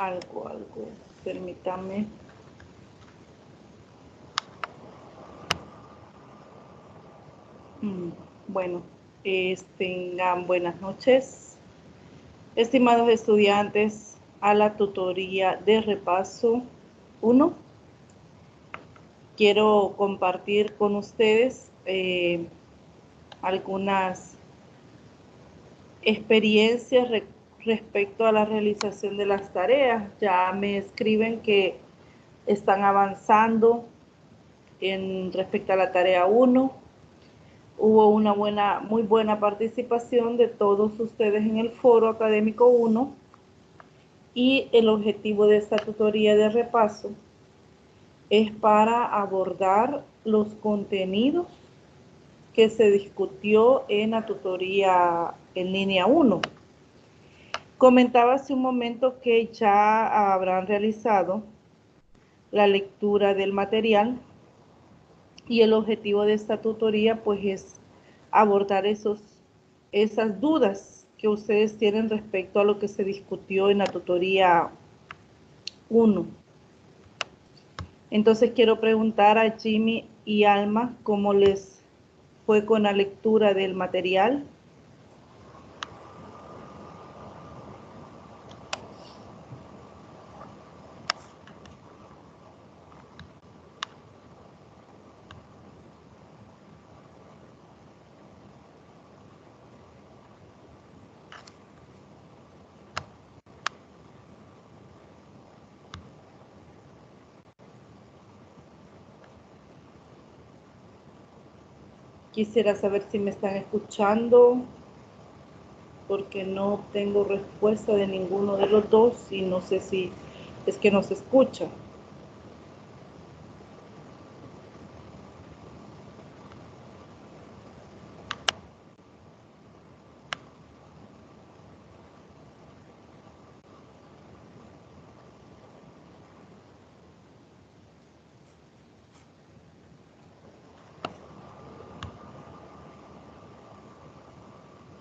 algo, permítame. Bueno, tengan buenas noches, estimados estudiantes, a la tutoría de repaso 1. Quiero compartir con ustedes algunas experiencias respecto a la realización de las tareas. Ya me escriben que están avanzando respecto a la tarea 1. Hubo una muy buena participación de todos ustedes en el foro académico 1 y el objetivo de esta tutoría de repaso es para abordar los contenidos que se discutió en la tutoría en línea 1. Comentaba hace un momento que ya habrán realizado la lectura del material y el objetivo de esta tutoría pues es abordar esas dudas que ustedes tienen respecto a lo que se discutió en la tutoría 1. Entonces quiero preguntar a Jimmy y Alma cómo les fue con la lectura del material. Quisiera saber si me están escuchando, porque no obtengo respuesta de ninguno de los dos y no sé si es que no se escucha.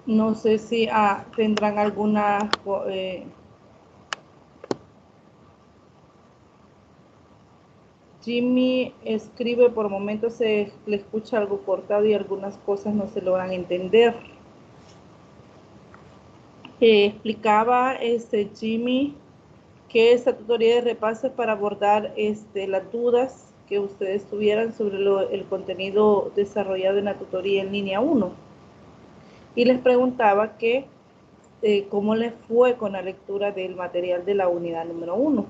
No sé si tendrán alguna... Jimmy escribe, por momentos se le escucha algo cortado y algunas cosas no se logran entender. Explicaba Jimmy que esta tutoría de repaso es para abordar las dudas que ustedes tuvieran sobre el contenido desarrollado en la tutoría en línea 1. Y les preguntaba que cómo les fue con la lectura del material de la unidad número 1.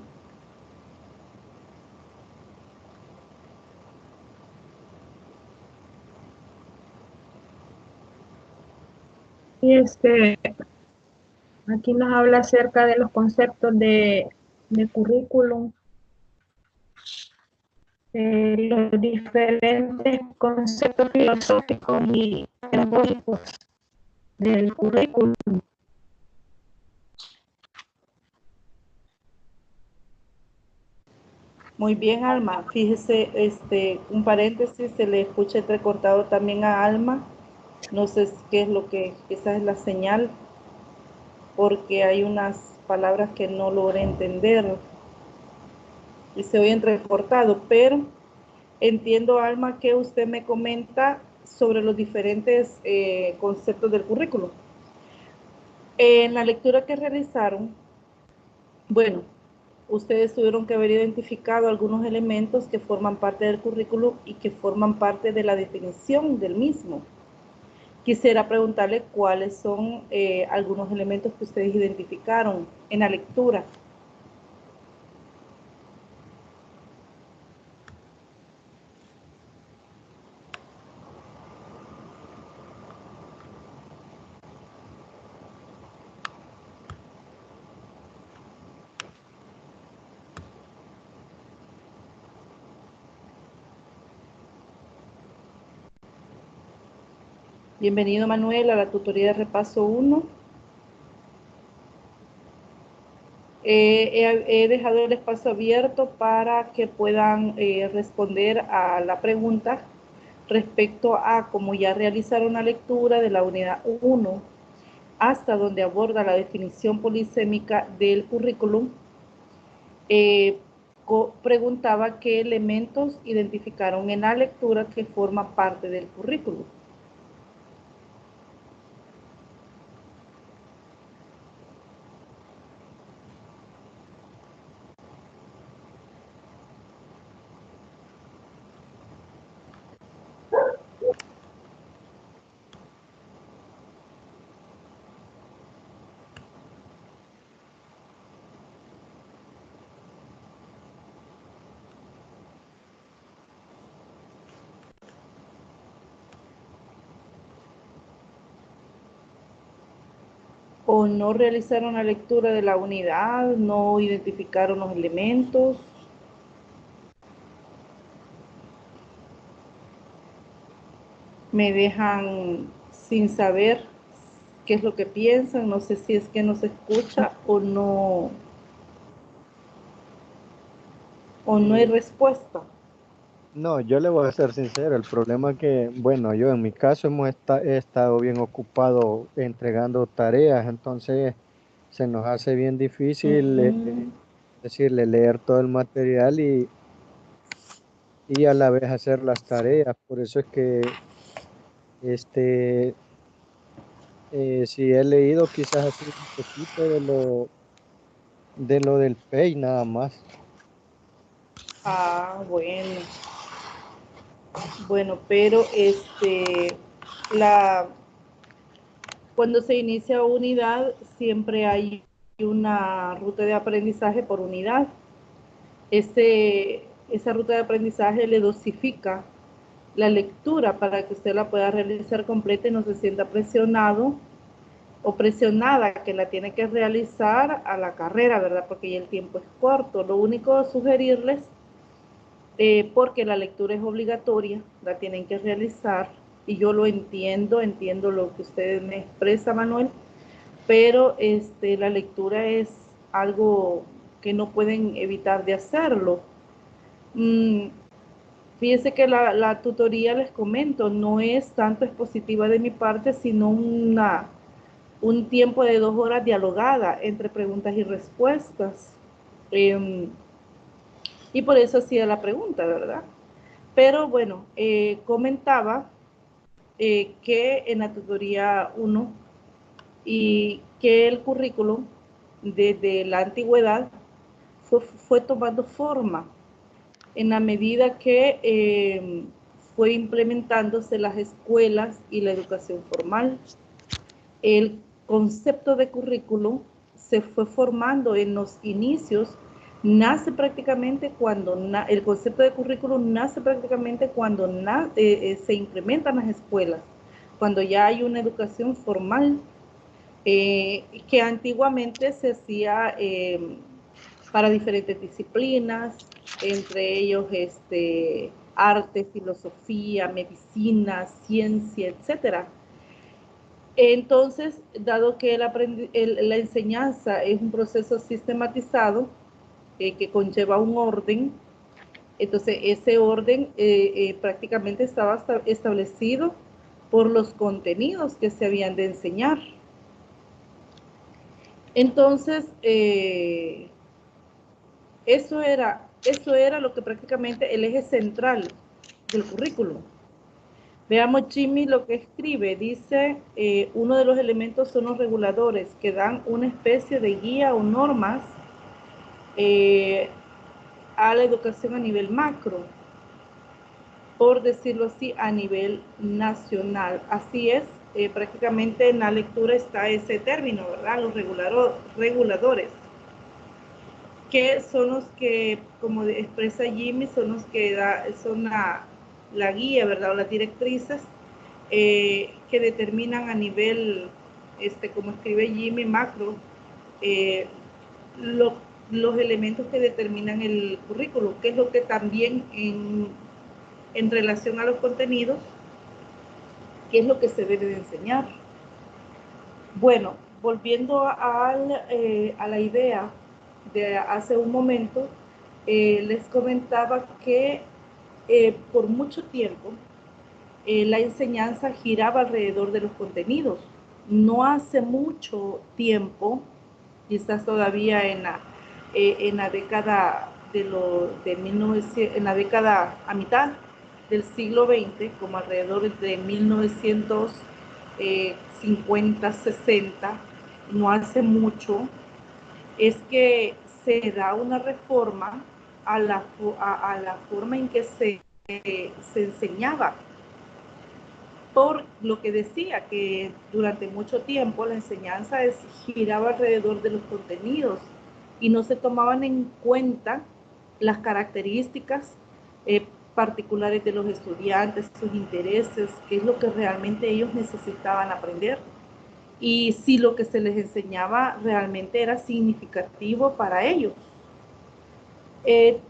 Y aquí nos habla acerca de los conceptos de currículum, los diferentes conceptos filosóficos y pedagógicos del currículum. Muy bien, Alma. Fíjese, un paréntesis, se le escucha entrecortado también a Alma. No sé qué es lo que, esa es la señal, porque hay unas palabras que no logré entender y se oye entrecortado, pero entiendo, Alma, que usted me comenta sobre los diferentes conceptos del currículo. En la lectura que realizaron, bueno, ustedes tuvieron que haber identificado algunos elementos que forman parte del currículo y que forman parte de la definición del mismo. Quisiera preguntarle cuáles son algunos elementos que ustedes identificaron en la lectura. Bienvenido, Manuel, a la tutoría de repaso 1. He dejado el espacio abierto para que puedan responder a la pregunta respecto a cómo ya realizaron la lectura de la unidad 1 hasta donde aborda la definición polisémica del currículum. eh, preguntaba qué elementos identificaron en la lectura que forma parte del currículum. O no realizaron la lectura de la unidad, no identificaron los elementos. Me dejan sin saber qué es lo que piensan, no sé si es que no se escucha o no hay respuesta. No, yo le voy a ser sincero, el problema que, bueno, yo en mi caso he estado bien ocupado entregando tareas, entonces se nos hace bien difícil decirle leer todo el material y a la vez hacer las tareas. Por eso es que este, si he leído quizás ha sido un poquito de lo del PEI nada más. Ah, bueno. Bueno, pero la, cuando se inicia unidad siempre hay una ruta de aprendizaje por unidad. Esa ruta de aprendizaje le dosifica la lectura para que usted la pueda realizar completa y no se sienta presionado o presionada que la tiene que realizar a la carrera, ¿verdad? Porque ya el tiempo es corto. Lo único es sugerirles, porque la lectura es obligatoria, la tienen que realizar, y yo lo entiendo, entiendo lo que usted me expresa, Manuel, pero la lectura es algo que no pueden evitar de hacerlo. Mm, Fíjense que la tutoría, les comento, no es tanto expositiva de mi parte, sino un tiempo de 2 horas dialogada entre preguntas y respuestas. Y por eso hacía la pregunta, ¿verdad? Pero bueno, comentaba que en la tutoría 1 y que el currículum desde la antigüedad fue tomando forma en la medida que fue implementándose las escuelas y la educación formal. El concepto de currículum se fue formando en los inicios, nace prácticamente cuando, el concepto de currículum nace prácticamente cuando se implementan las escuelas, cuando ya hay una educación formal, que antiguamente se hacía para diferentes disciplinas, entre ellos arte, filosofía, medicina, ciencia, etcétera. Entonces, dado que la enseñanza es un proceso sistematizado que conlleva un orden, entonces ese orden prácticamente estaba establecido por los contenidos que se habían de enseñar. Entonces, eso era lo que prácticamente el eje central del currículum. Veamos Jimmy lo que escribe. Dice, uno de los elementos son los reguladores que dan una especie de guía o normas a la educación a nivel macro, por decirlo así, a nivel nacional. Así es, prácticamente en la lectura está ese término, ¿verdad? Los reguladores, que son los que, como expresa Jimmy, son los que son la guía, ¿verdad? O las directrices que determinan a nivel, como escribe Jimmy, macro, eh, lo, los elementos que determinan el currículo, que es lo que también en relación a los contenidos, qué es lo que se debe de enseñar. Bueno, volviendo a la idea de hace un momento, les comentaba que por mucho tiempo la enseñanza giraba alrededor de los contenidos. No hace mucho tiempo, quizás todavía en la década de 1900, en la década a mitad del siglo XX, como alrededor de 1950, 60, no hace mucho, es que se da una reforma a la forma en que se enseñaba, por lo que decía que durante mucho tiempo la enseñanza giraba alrededor de los contenidos y no se tomaban en cuenta las características particulares de los estudiantes, sus intereses, qué es lo que realmente ellos necesitaban aprender y si lo que se les enseñaba realmente era significativo para ellos.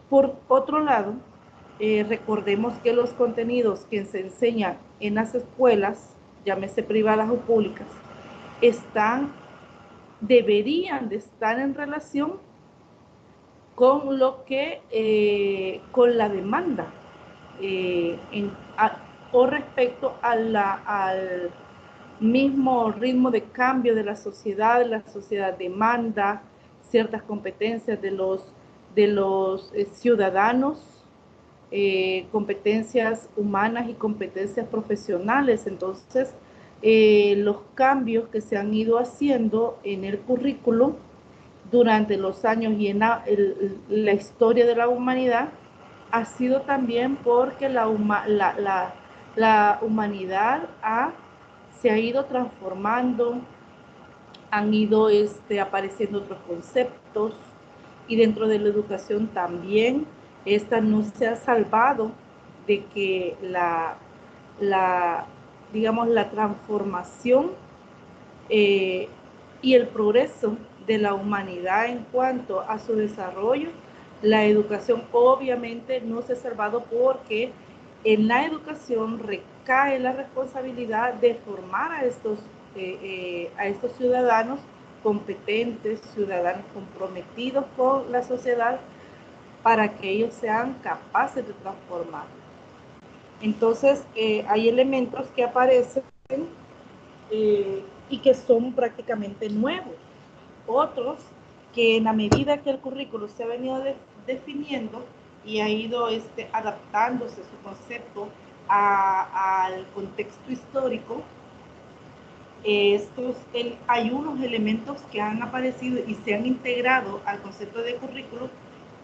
Por otro lado, recordemos que los contenidos que se enseñan en las escuelas, llámese privadas o públicas, deberían de estar en relación con con la demanda o respecto al mismo ritmo de cambio de la sociedad demanda ciertas competencias de los ciudadanos, competencias humanas y competencias profesionales. Entonces, los cambios que se han ido haciendo en el currículo durante los años y en la historia de la humanidad ha sido también porque la humanidad se ha ido transformando, han ido apareciendo otros conceptos y dentro de la educación también esta no se ha salvado de que digamos, la transformación y el progreso de la humanidad en cuanto a su desarrollo, la educación obviamente no se ha salvado porque en la educación recae la responsabilidad de formar a estos ciudadanos competentes, ciudadanos comprometidos con la sociedad para que ellos sean capaces de transformar. Entonces, hay elementos que aparecen y que son prácticamente nuevos. Otros que en la medida que el currículo se ha venido definiendo y ha ido adaptándose su concepto al contexto histórico, hay unos elementos que han aparecido y se han integrado al concepto de currículo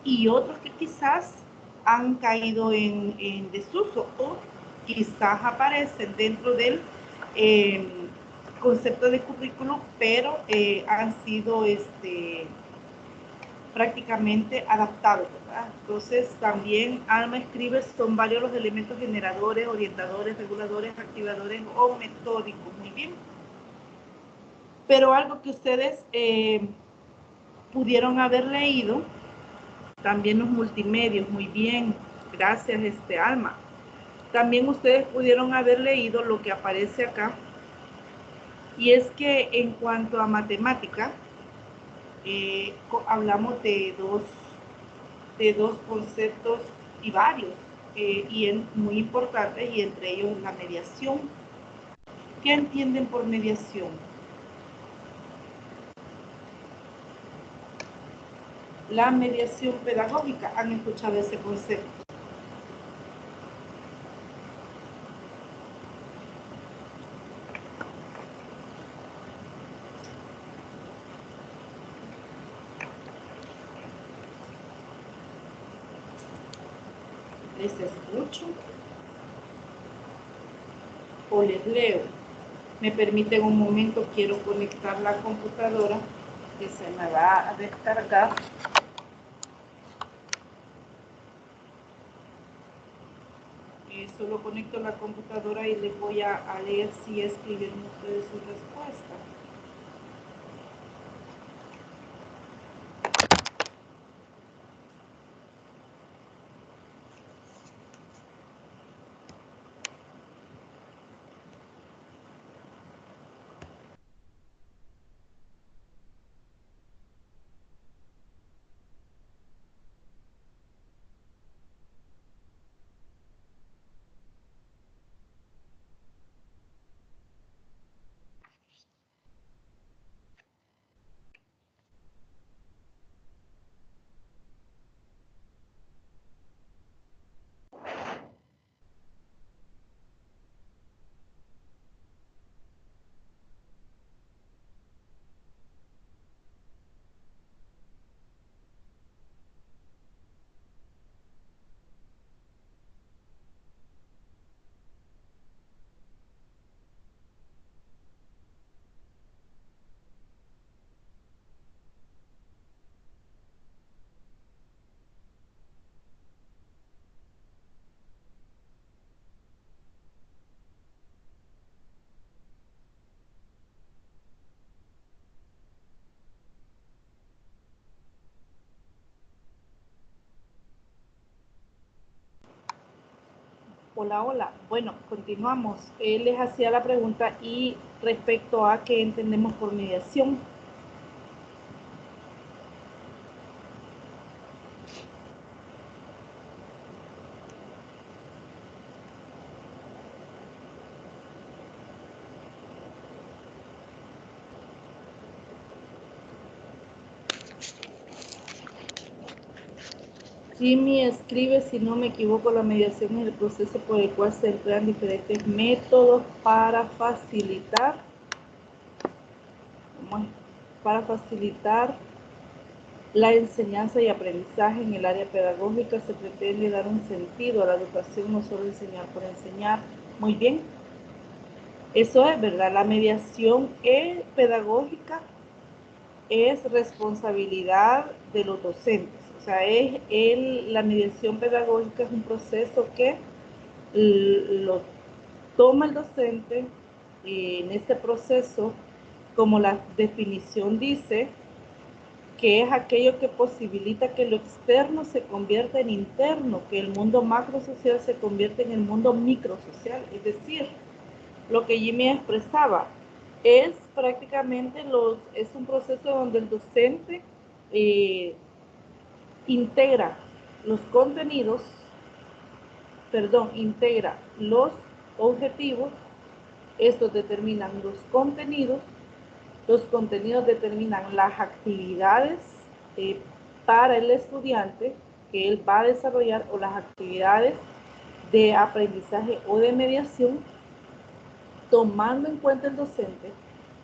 y otros que quizás han caído en desuso o quizás aparecen dentro del concepto de currículo, pero han sido prácticamente adaptados, ¿verdad? Entonces también Alma escribe, son varios los elementos generadores, orientadores, reguladores, activadores o metódicos. Muy bien. Pero algo que ustedes pudieron haber leído, también los multimedios, muy bien, gracias Alma. También ustedes pudieron haber leído lo que aparece acá, y es que en cuanto a matemática, hablamos de dos conceptos y varios, muy importantes, y entre ellos la mediación. ¿Qué entienden por mediación? La mediación pedagógica, ¿han escuchado ese concepto? ¿Les escucho o les leo? Me permiten un momento, quiero conectar la computadora que se me va a descargar. Solo conecto la computadora y les voy a leer si escribieron ustedes su respuesta. Hola, hola. Bueno, continuamos. Él les hacía la pregunta y respecto a qué entendemos por mediación. Jimmy escribe, si no me equivoco, la mediación es el proceso por el cual se emplean diferentes métodos para facilitar, la enseñanza y aprendizaje en el área pedagógica. Se pretende dar un sentido a la educación, no solo enseñar por enseñar. Muy bien. Eso es verdad. La mediación pedagógica es responsabilidad de los docentes. O sea, la mediación pedagógica es un proceso que lo toma el docente en este proceso, como la definición dice, que es aquello que posibilita que lo externo se convierta en interno, que el mundo macrosocial se convierta en el mundo microsocial. Es decir, lo que Jimmy expresaba es prácticamente es un proceso donde el docente integra los contenidos, integra los objetivos, estos determinan los contenidos determinan las actividades para el estudiante que él va a desarrollar, o las actividades de aprendizaje o de mediación, tomando en cuenta el docente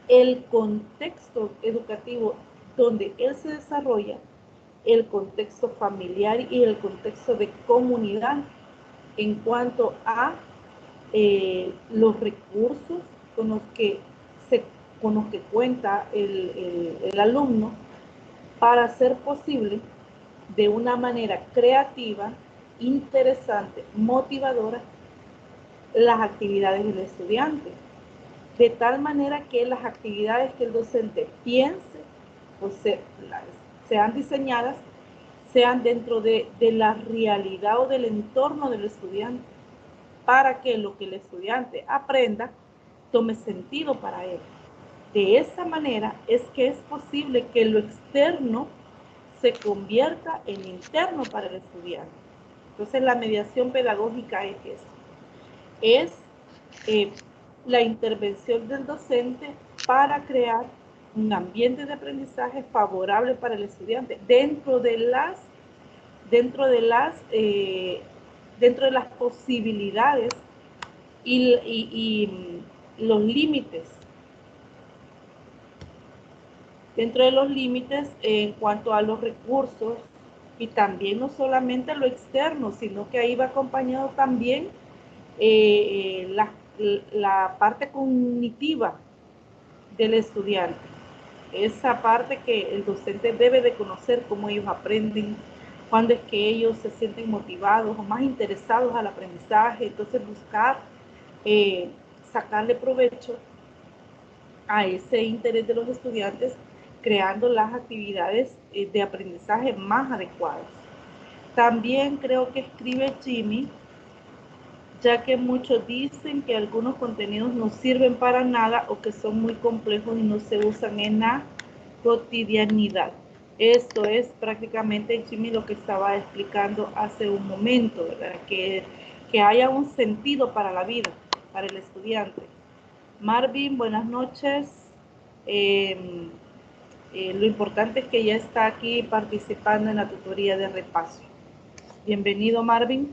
el contexto educativo donde él se desarrolla, el contexto familiar y el contexto de comunidad en cuanto a los recursos con los que cuenta el alumno para hacer posible de una manera creativa, interesante, motivadora, las actividades del estudiante, de tal manera que las actividades que el docente piense o sean diseñadas, sean dentro de la realidad o del entorno del estudiante, para que lo que el estudiante aprenda tome sentido para él. De esa manera es que es posible que lo externo se convierta en interno para el estudiante. Entonces, la mediación pedagógica es eso. Es la intervención del docente para crear un ambiente de aprendizaje favorable para el estudiante dentro de las posibilidades y los límites, dentro de los límites en cuanto a los recursos, y también no solamente lo externo, sino que ahí va acompañado también la parte cognitiva del estudiante, esa parte que el docente debe de conocer, cómo ellos aprenden, cuándo es que ellos se sienten motivados o más interesados al aprendizaje. Entonces buscar sacarle provecho a ese interés de los estudiantes, creando las actividades de aprendizaje más adecuadas. También creo que escribe Jimmy, ya que muchos dicen que algunos contenidos no sirven para nada o que son muy complejos y no se usan en la cotidianidad. Esto es prácticamente, Jimmy, lo que estaba explicando hace un momento, ¿verdad? Que haya un sentido para la vida, para el estudiante. Marvin, buenas noches. Lo importante es que ya está aquí participando en la tutoría de repaso. Bienvenido, Marvin.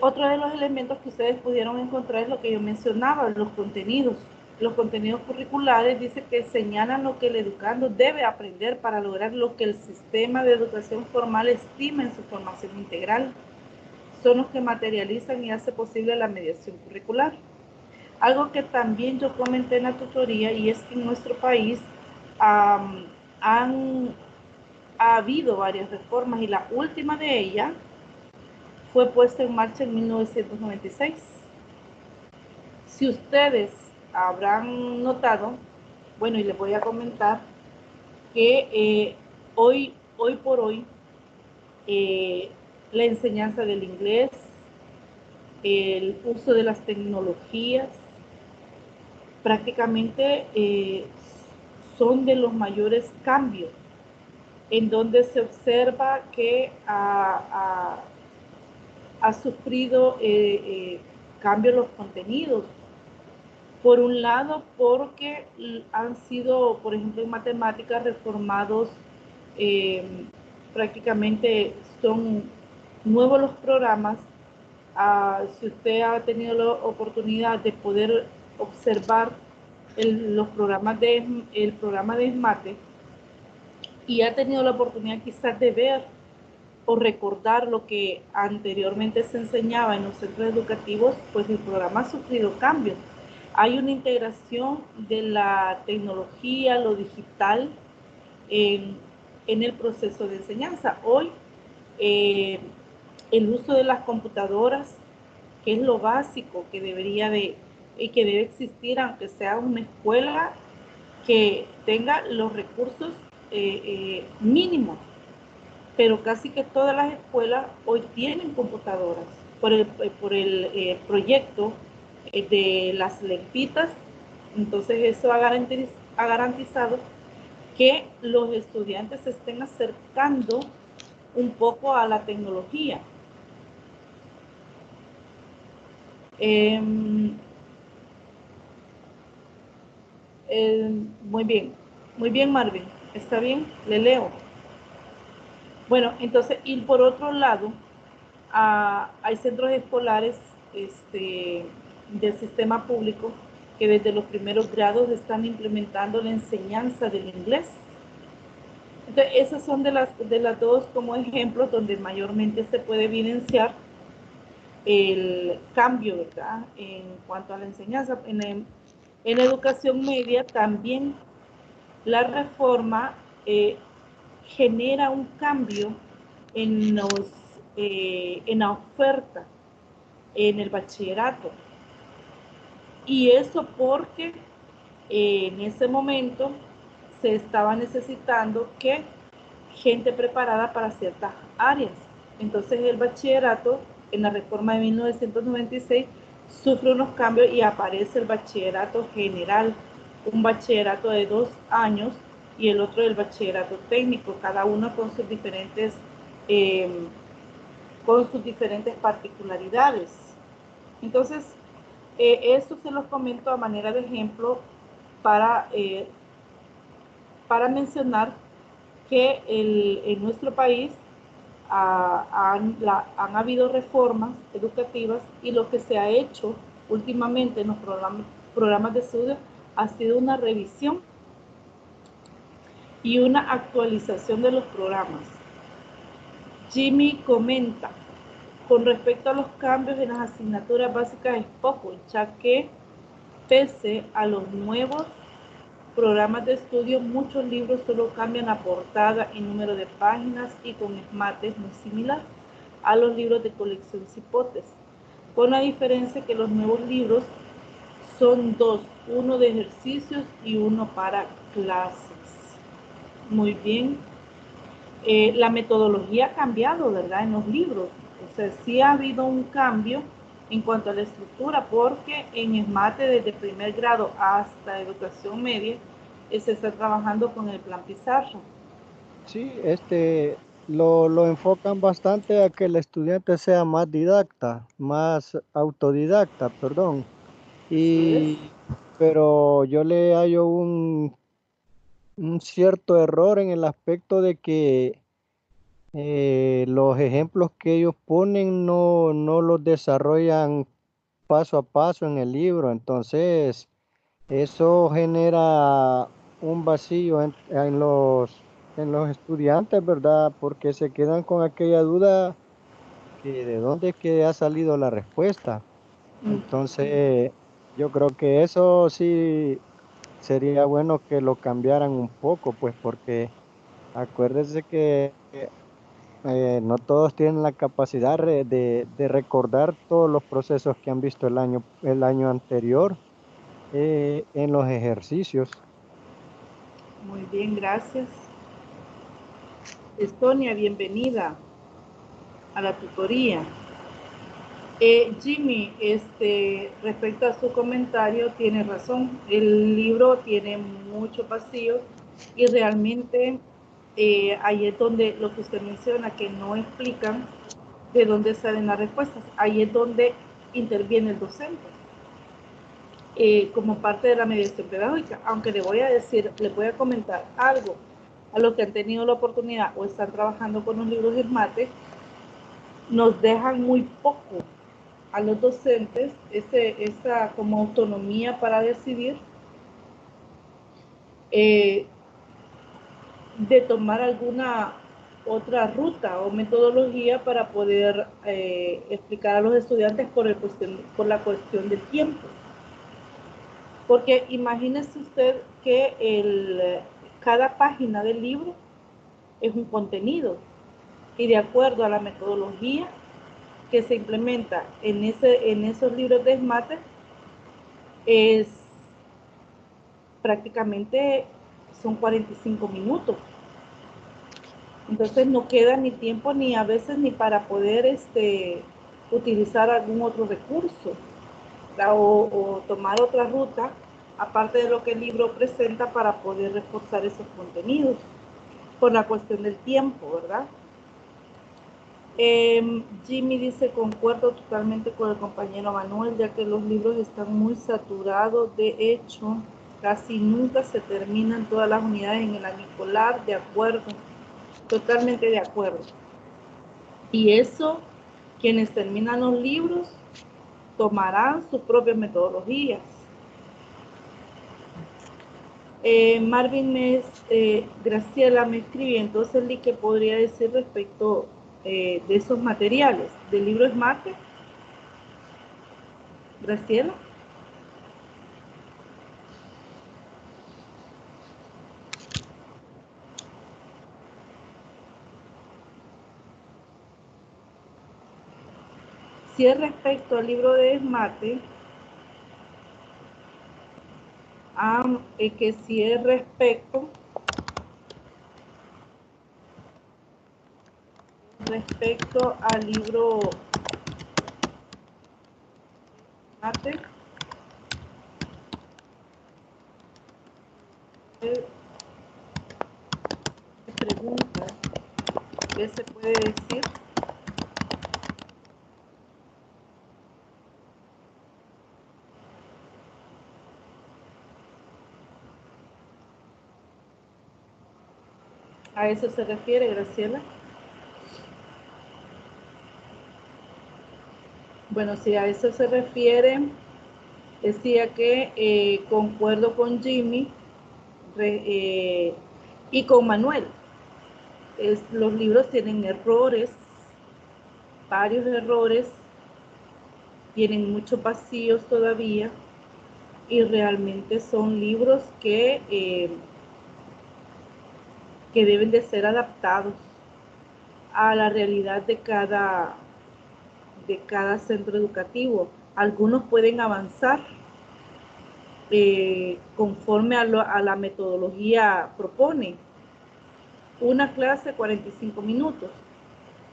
Otro de los elementos que ustedes pudieron encontrar es lo que yo mencionaba, los contenidos. Los contenidos curriculares dice que señalan lo que el educando debe aprender para lograr lo que el sistema de educación formal estima en su formación integral. Son los que materializan y hace posible la mediación curricular. Algo que también yo comenté en la tutoría, y es que en nuestro país ha habido varias reformas, y la última de ellas fue puesta en marcha en 1996. Si ustedes habrán notado, bueno, y les voy a comentar que hoy por hoy la enseñanza del inglés, el uso de las tecnologías, prácticamente son de los mayores cambios, en donde se observa que ha sufrido cambios los contenidos. Por un lado, porque han sido, por ejemplo, en matemáticas reformados, prácticamente son nuevos los programas. Si usted ha tenido la oportunidad de poder observar el programa de SMATE y ha tenido la oportunidad quizás de ver o recordar lo que anteriormente se enseñaba en los centros educativos, pues el programa ha sufrido cambios. Hay una integración de la tecnología, lo digital, en el proceso de enseñanza. Hoy, el uso de las computadoras, que es lo básico que debería que debe existir, aunque sea una escuela que tenga los recursos mínimos, pero casi que todas las escuelas hoy tienen computadoras por el proyecto de las lempitas. Entonces eso ha garantizado que los estudiantes se estén acercando un poco a la tecnología. Muy bien Marvin, está bien, le leo. Bueno, entonces, y por otro lado, hay centros escolares del sistema público que desde los primeros grados están implementando la enseñanza del inglés. Entonces, esas son de las dos como ejemplos donde mayormente se puede evidenciar el cambio, ¿verdad? En cuanto a la enseñanza. En educación media también la reforma genera un cambio en la oferta en el bachillerato. Y eso porque en ese momento se estaba necesitando que gente preparada para ciertas áreas. Entonces el bachillerato, en la reforma de 1996, sufre unos cambios y aparece el bachillerato general, un bachillerato de 2 años y el otro del bachillerato técnico, cada uno con sus diferentes particularidades. Entonces, esto se los comento a manera de ejemplo para mencionar que en nuestro país han habido reformas educativas y lo que se ha hecho últimamente en los programas de estudio ha sido una revisión y una actualización de los programas. Jimmy comenta, con respecto a los cambios en las asignaturas básicas es poco, ya que pese a los nuevos programas de estudio, muchos libros solo cambian la portada y número de páginas y con esmates muy similar a los libros de colección Cipotes, con la diferencia que los nuevos libros son dos, uno de ejercicios y uno para clases. Muy bien. La metodología ha cambiado, ¿verdad? En los libros. O sea, sí ha habido un cambio en cuanto a la estructura, porque en SMATE desde primer grado hasta educación media se está trabajando con el plan Pizarro. Sí, lo enfocan bastante a que el estudiante sea más más autodidacta, perdón. Pero yo le hallo un cierto error en el aspecto de que los ejemplos que ellos ponen no los desarrollan paso a paso en el libro. Entonces, eso genera un vacío en los estudiantes, ¿verdad? Porque se quedan con aquella duda que de dónde es que ha salido la respuesta. Entonces, yo creo que eso sí sería bueno que lo cambiaran un poco, pues porque acuérdese que no todos tienen la capacidad de recordar todos los procesos que han visto el año anterior en los ejercicios. Muy bien, gracias. Estonia, bienvenida. a la tutoría. Jimmy, respecto a su comentario, tiene razón. El libro tiene mucho vacío y realmente ahí es donde lo que usted menciona, que no explican de dónde salen las respuestas. Ahí es donde interviene el docente como parte de la mediación pedagógica. Aunque le voy a comentar algo a los que han tenido la oportunidad o están trabajando con los libros SMART, nos dejan muy poco a los docentes esa como autonomía para decidir de tomar alguna otra ruta o metodología para poder explicar a los estudiantes por la cuestión del tiempo. Porque imagínese usted que cada página del libro es un contenido y de acuerdo a la metodología que se implementa en esos libros de SMART, es prácticamente son 45 minutos. Entonces no queda ni tiempo ni a veces ni para poder utilizar algún otro recurso o tomar otra ruta aparte de lo que el libro presenta para poder reforzar esos contenidos por la cuestión del tiempo, ¿verdad? Jimmy dice, concuerdo totalmente con el compañero Manuel, ya que los libros están muy saturados. De hecho, casi nunca se terminan todas las unidades en el año escolar. De acuerdo, totalmente de acuerdo. Y eso, quienes terminan los libros tomarán sus propias metodologías. Graciela me escribió, entonces, ¿qué podría decir respecto de esos materiales del libro SMART? Graciela. Si es respecto al libro de SMART, que si es respecto al libro SMART, pregunta, ¿qué se puede decir? ¿A eso se refiere, Graciela? Bueno, si a eso se refiere, decía que concuerdo con Jimmy y con Manuel. Los libros tienen errores, varios errores, tienen muchos vacíos todavía y realmente son libros que deben de ser adaptados a la realidad de cada centro educativo. Algunos pueden avanzar conforme a la metodología propone. Una clase 45 minutos,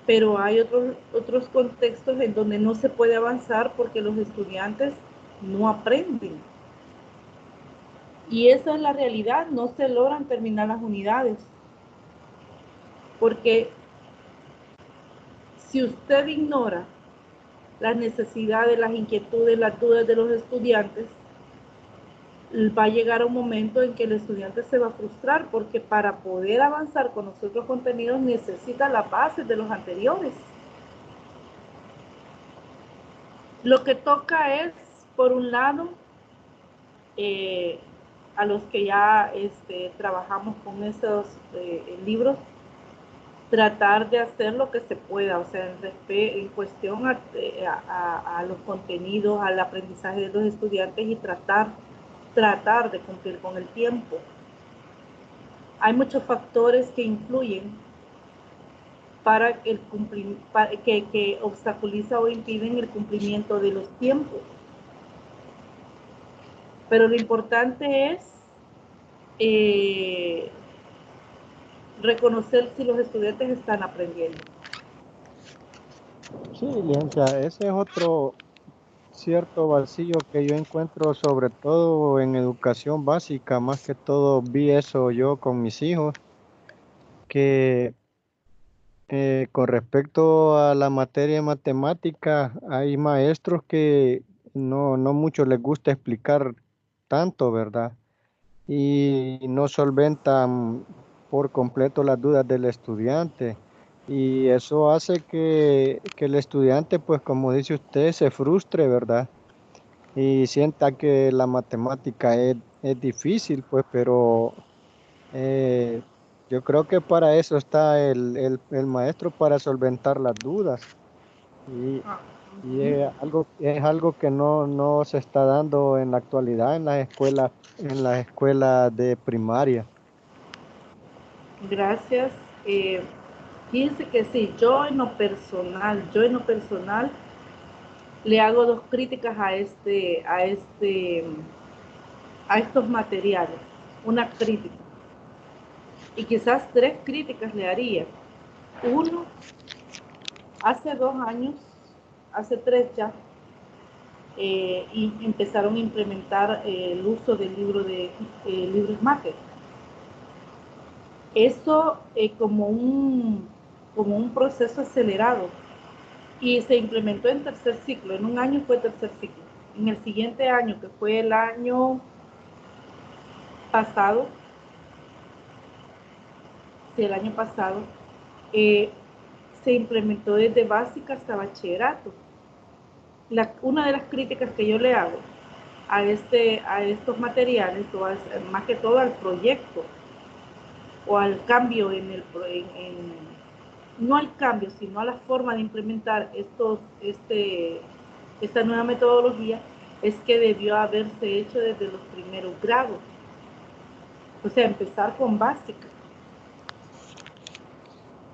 pero hay otros contextos en donde no se puede avanzar porque los estudiantes no aprenden. Y esa es la realidad, no se logran terminar las unidades. Porque si usted ignora las necesidades, las inquietudes, las dudas de los estudiantes, va a llegar un momento en que el estudiante se va a frustrar porque para poder avanzar con los otros contenidos necesita la base de los anteriores. Lo que toca es, por un lado, a los que ya trabajamos con esos libros, tratar de hacer lo que se pueda, o sea, en cuestión a los contenidos, al aprendizaje de los estudiantes y tratar de cumplir con el tiempo. Hay muchos factores que influyen para que obstaculiza o impiden el cumplimiento de los tiempos. Pero lo importante es reconocer si los estudiantes están aprendiendo. Sí, licencia, ese es otro cierto vacío que yo encuentro sobre todo en educación básica, más que todo vi eso yo con mis hijos, que con respecto a la materia de matemática, hay maestros que no mucho les gusta explicar tanto, ¿verdad? Y no solventan por completo las dudas del estudiante. Y eso hace que el estudiante, pues como dice usted, se frustre, ¿verdad? Y sienta que la matemática es difícil, pues, pero eh, yo creo que para eso está el maestro, para solventar las dudas. Y, Ah, y ujú. es algo que no se está dando en la actualidad en las escuelas de primaria. Gracias. Eh, Fíjense que sí, yo en lo personal le hago dos críticas a estos materiales. Una crítica. Y quizás tres críticas le haría. Uno, hace 2 años, hace tres ya, y empezaron a implementar el uso del libros mate. Eso como un proceso acelerado y se implementó en tercer ciclo. En un año fue tercer ciclo. En el siguiente año, que fue el año pasado, sí, el año pasado, eh, se implementó desde básica hasta bachillerato. Una de las críticas que yo le hago a estos materiales, más que todo al proyecto o al cambio no al cambio, sino a la forma de implementar esta nueva metodología, es que debió haberse hecho desde los primeros grados, o sea, empezar con básica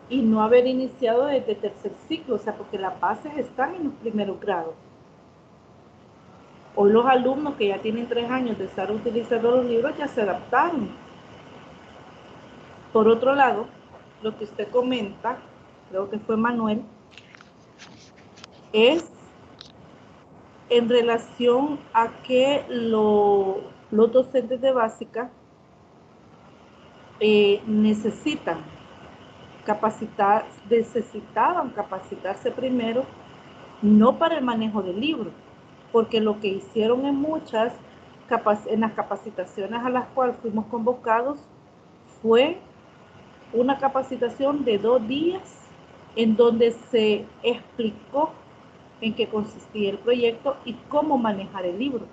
y no haber iniciado desde tercer ciclo, o sea, porque las bases están en los primeros grados. Hoy los alumnos que ya tienen 3 años de estar utilizando los libros ya se adaptaron. Por otro lado, lo que usted comenta, creo que fue Manuel, es en relación a que los docentes de básica necesitaban capacitarse primero, no para el manejo del libro, porque lo que hicieron en las capacitaciones a las cuales fuimos convocados fue una capacitación de 2 días en donde se explicó en qué consistía el proyecto y cómo manejar el libro.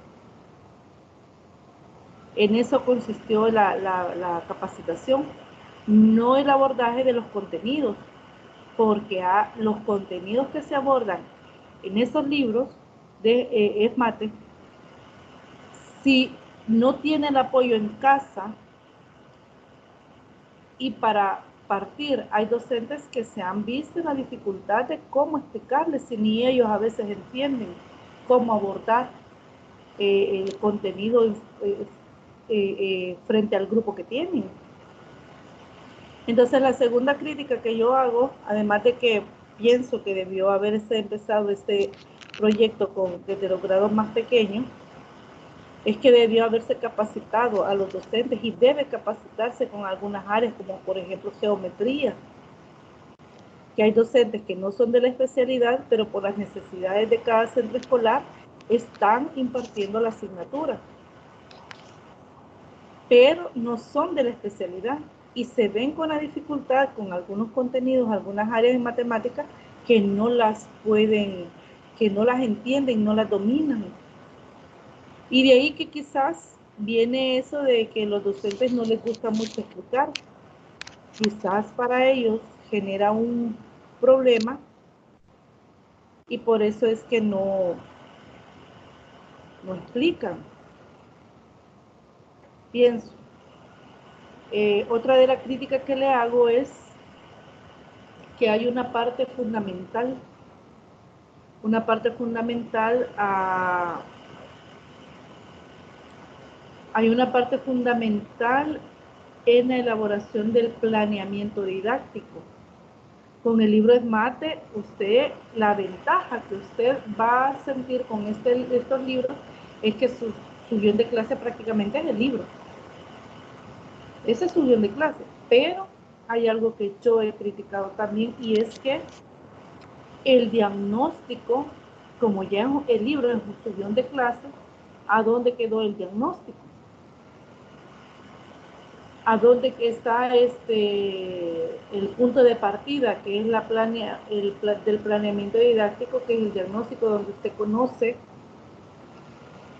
En eso consistió la capacitación, no el abordaje de los contenidos, porque los contenidos que se abordan en esos libros de ESMATE, si no tienen apoyo en casa, y para partir hay docentes que se han visto en la dificultad de cómo explicarles, si ni ellos a veces entienden cómo abordar el contenido frente al grupo que tienen. Entonces la segunda crítica que yo hago, además de que pienso que debió haberse empezado este proyecto desde los grados más pequeños, es que debió haberse capacitado a los docentes y debe capacitarse con algunas áreas, como por ejemplo geometría, que hay docentes que no son de la especialidad, pero por las necesidades de cada centro escolar están impartiendo la asignatura, pero no son de la especialidad y se ven con la dificultad con algunos contenidos, algunas áreas de matemáticas que no las entienden, no las dominan. Y de ahí que quizás viene eso de que los docentes no les gusta mucho explicar. Quizás para ellos genera un problema y por eso es que no explican. Pienso. Otra de las críticas que le hago es que hay una parte fundamental hay una parte fundamental en la elaboración del planeamiento didáctico, Con el libro Esmate, la ventaja que usted va a sentir con estos libros es que su guión de clase prácticamente es el libro. Ese es su guión de clase, pero hay algo que yo he criticado también, y es que el diagnóstico, como ya el libro es su guión de clase, ¿a dónde quedó el diagnóstico? ¿A dónde está el punto de partida, que es del planeamiento didáctico, que es el diagnóstico, donde usted conoce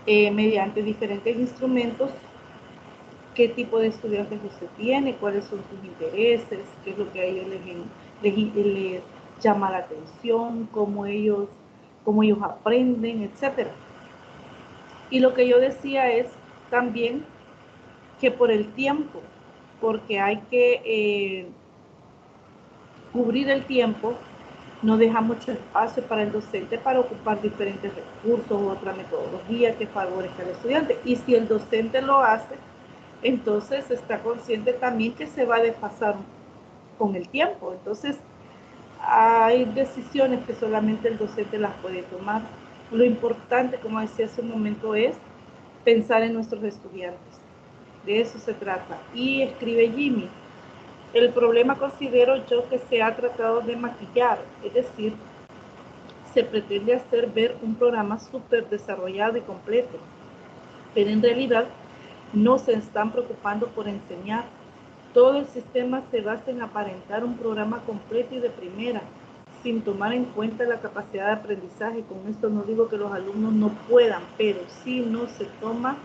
mediante diferentes instrumentos qué tipo de estudiantes usted tiene, cuáles son sus intereses, qué es lo que a ellos les llama la atención, cómo ellos aprenden, etc. Y lo que yo decía es también que por el tiempo, porque hay que cubrir el tiempo, no deja mucho espacio para el docente para ocupar diferentes recursos u otra metodología que favorezca al estudiante. Y si el docente lo hace, entonces está consciente también que se va a desfasar con el tiempo. Entonces hay decisiones que solamente el docente las puede tomar. Lo importante, como decía hace un momento, es pensar en nuestros estudiantes. De eso se trata. Y escribe Jimmy: el problema considero yo que se ha tratado de maquillar, es decir, se pretende hacer ver un programa súper desarrollado y completo, pero en realidad no se están preocupando por enseñar. Todo el sistema se basa en aparentar un programa completo y de primera, sin tomar en cuenta la capacidad de aprendizaje. Con esto no digo que los alumnos no puedan, pero si no se toma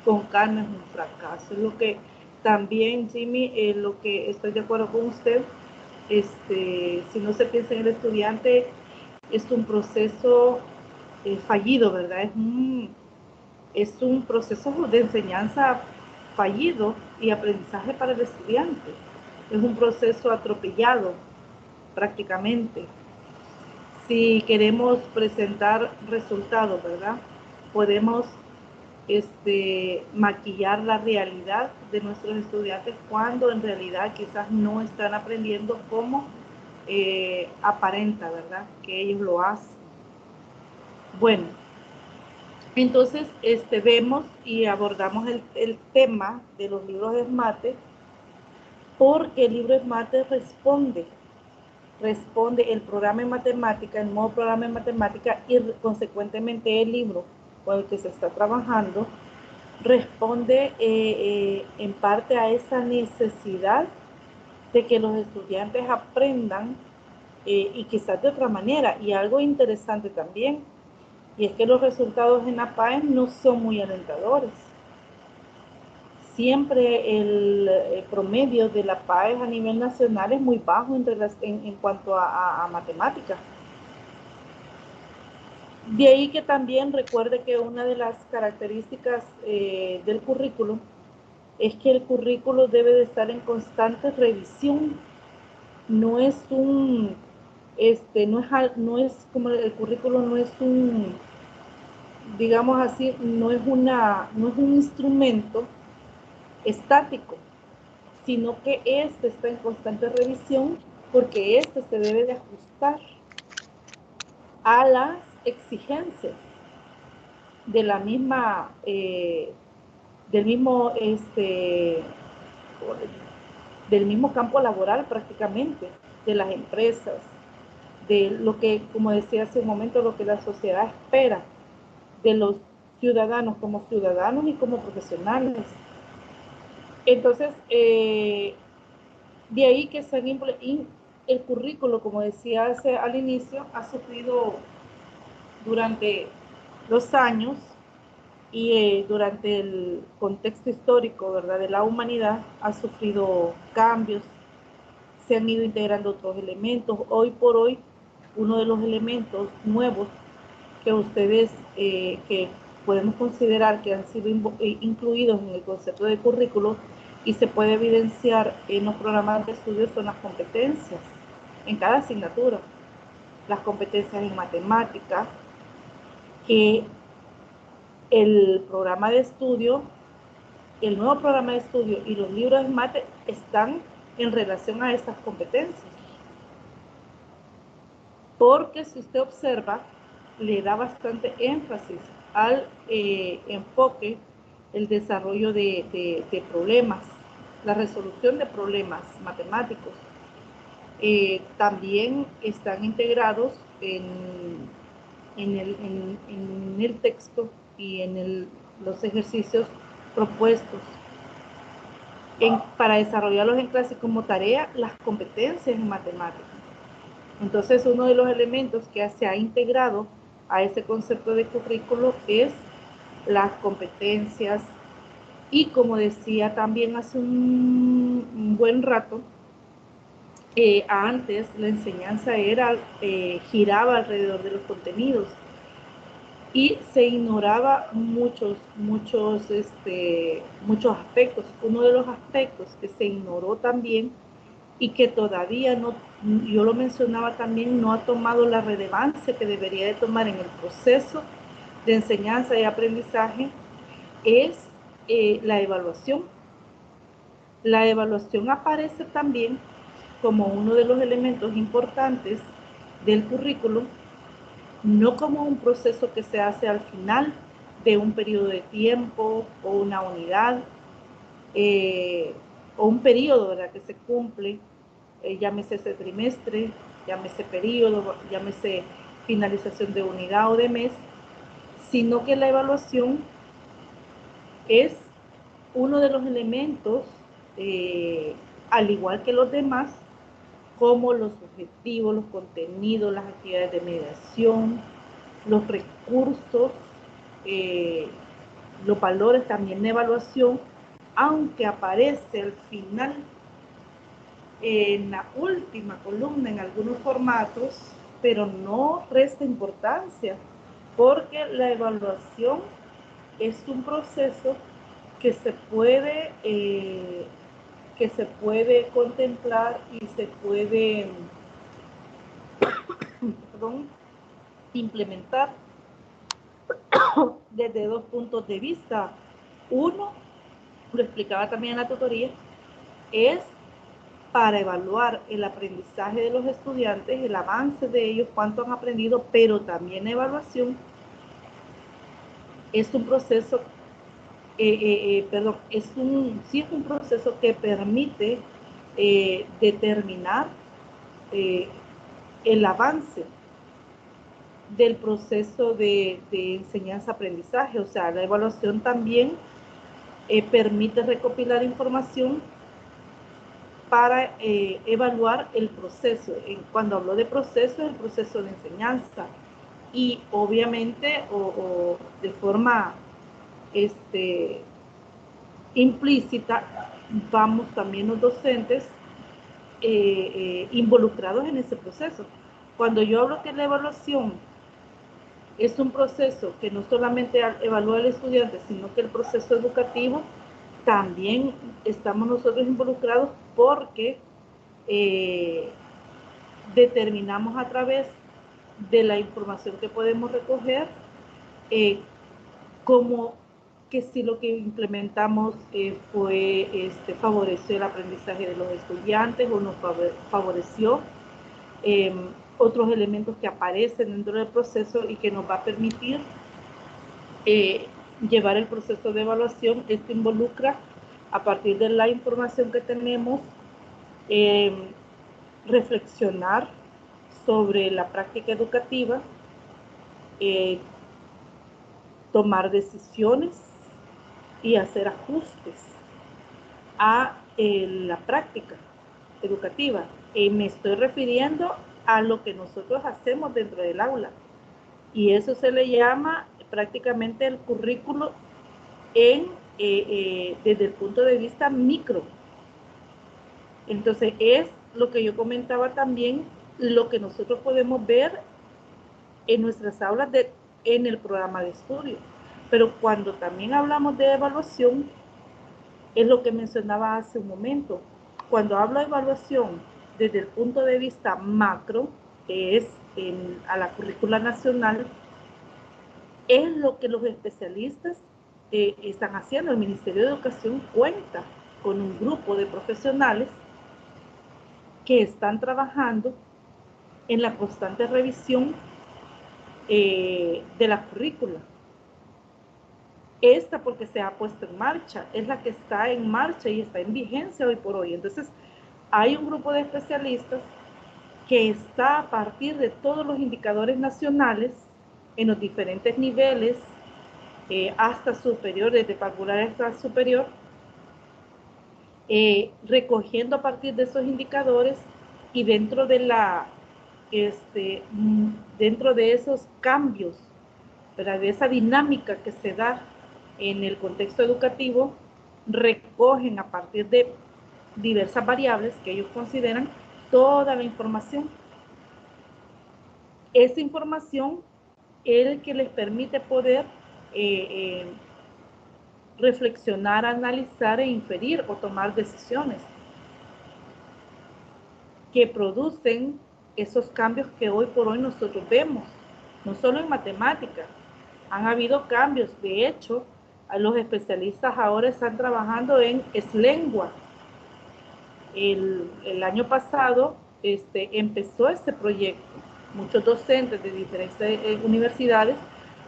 con calma es un fracaso. Es lo que también, Jimmy, lo que estoy de acuerdo con usted, si no se piensa en el estudiante, es un proceso fallido, ¿verdad? Es un proceso de enseñanza fallido y aprendizaje para el estudiante. Es un proceso atropellado prácticamente. Si queremos presentar resultados, ¿verdad? Podemos maquillar la realidad de nuestros estudiantes cuando en realidad quizás no están aprendiendo como aparenta, ¿verdad? Que ellos lo hacen. Bueno, entonces vemos y abordamos el tema de los libros de Esmate, porque el libro Esmate responde el programa en matemática, el nuevo programa en matemática, y consecuentemente el libro con el que se está trabajando responde en parte a esa necesidad de que los estudiantes aprendan y quizás de otra manera. Y algo interesante también, y es que los resultados en la PAES no son muy alentadores. Siempre el promedio de la PAES a nivel nacional es muy bajo en cuanto a matemáticas. De ahí que también recuerde que una de las características del currículo es que el currículo debe de estar en constante revisión. No es un, no es como el currículo, no es un, digamos así, no es un instrumento estático, sino que está en constante revisión, porque se debe de ajustar a las exigencias de la misma, del mismo campo laboral prácticamente, de las empresas, de lo que, como decía hace un momento, lo que la sociedad espera de los ciudadanos como ciudadanos y como profesionales. Entonces, de ahí que el currículo, como decía al inicio, ha sufrido durante los años y durante el contexto histórico, ¿verdad?, de la humanidad, ha sufrido cambios, se han ido integrando otros elementos. Hoy por hoy, uno de los elementos nuevos que ustedes, que podemos considerar que han sido incluidos en el concepto de currículo y se puede evidenciar en los programas de estudio, son las competencias en cada asignatura. Las competencias en matemáticas, que el programa de estudio, el nuevo programa de estudio y los libros de mate están en relación a estas competencias. porque si usted observa, le da bastante énfasis al enfoque, el desarrollo de problemas, la resolución de problemas matemáticos. También están integrados en el texto y en los ejercicios propuestos. Para desarrollarlos en clase como tarea, las competencias en matemáticas. Entonces, uno de los elementos que se ha integrado a ese concepto de currículo es las competencias. Y como decía también hace un buen rato, antes la enseñanza giraba alrededor de los contenidos y se ignoraba muchos aspectos. Uno de los aspectos que se ignoró también y que todavía no, yo lo mencionaba también, no ha tomado la relevancia que debería de tomar en el proceso de enseñanza y aprendizaje, es la evaluación. La evaluación aparece también como uno de los elementos importantes del currículum, no como un proceso que se hace al final de un periodo de tiempo o una unidad o un periodo, ¿verdad?, que se cumple, llámese ese trimestre, llámese periodo, llámese finalización de unidad o de mes, sino que la evaluación es uno de los elementos, al igual que los demás, como los objetivos, los contenidos, las actividades de mediación, los recursos, los valores también de evaluación, aunque aparece al final en la última columna en algunos formatos, pero no resta importancia, porque la evaluación es un proceso que se puede contemplar y se puede implementar desde dos puntos de vista. Uno, lo explicaba también en la tutoría, es para evaluar el aprendizaje de los estudiantes, el avance de ellos, cuánto han aprendido, pero también la evaluación es un proceso, es un proceso que permite determinar el avance del proceso de enseñanza-aprendizaje. O sea, la evaluación también permite recopilar información para evaluar el proceso. Cuando hablo de proceso, el proceso de enseñanza. Y obviamente, o de forma implícita, vamos también los docentes involucrados en ese proceso. Cuando yo hablo que la evaluación es un proceso que no solamente evalúa al estudiante, sino que el proceso educativo también estamos nosotros involucrados, porque determinamos a través de la información que podemos recoger como que si lo que implementamos favoreció el aprendizaje de los estudiantes o no favoreció. Otros elementos que aparecen dentro del proceso y que nos va a permitir llevar el proceso de evaluación. Esto involucra, a partir de la información que tenemos, reflexionar sobre la práctica educativa, tomar decisiones y hacer ajustes a la práctica educativa. Me estoy refiriendo a lo que nosotros hacemos dentro del aula, y eso se le llama prácticamente el currículo desde el punto de vista micro. Entonces, es lo que yo comentaba también, lo que nosotros podemos ver en nuestras aulas en el programa de estudio. Pero cuando también hablamos de evaluación, es lo que mencionaba hace un momento. Cuando hablo de evaluación desde el punto de vista macro, que es a la currícula nacional, es lo que los especialistas están haciendo. El Ministerio de Educación cuenta con un grupo de profesionales que están trabajando en la constante revisión de la currícula. Esta, porque se ha puesto en marcha, es la que está en marcha y está en vigencia hoy por hoy. Entonces, hay un grupo de especialistas que está a partir de todos los indicadores nacionales en los diferentes niveles, hasta superior, desde particular hasta superior, recogiendo a partir de esos indicadores y dentro de dentro de esos cambios, ¿verdad?, de esa dinámica que se da en el contexto educativo, recogen a partir de diversas variables que ellos consideran toda la información. Esa información es el que les permite poder reflexionar, analizar e inferir o tomar decisiones que producen esos cambios que hoy por hoy nosotros vemos, no solo en matemáticas. Han habido cambios. De hecho, los especialistas ahora están trabajando en lengua. El año pasado empezó este proyecto. Muchos docentes de diferentes universidades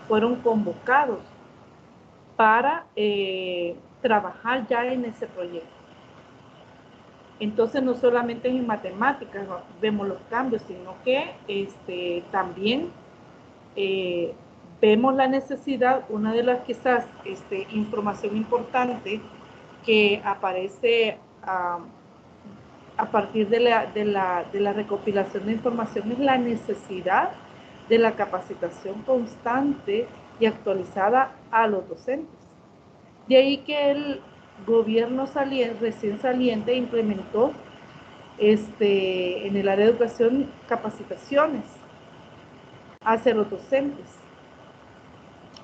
fueron convocados para trabajar ya en ese proyecto. Entonces, no solamente en matemáticas vemos los cambios, sino que también vemos la necesidad. Una de las quizás información importante que aparece a partir de la recopilación de información es la necesidad de la capacitación constante y actualizada a los docentes. De ahí que el gobierno recién saliente implementó en el área de educación capacitaciones hacia los docentes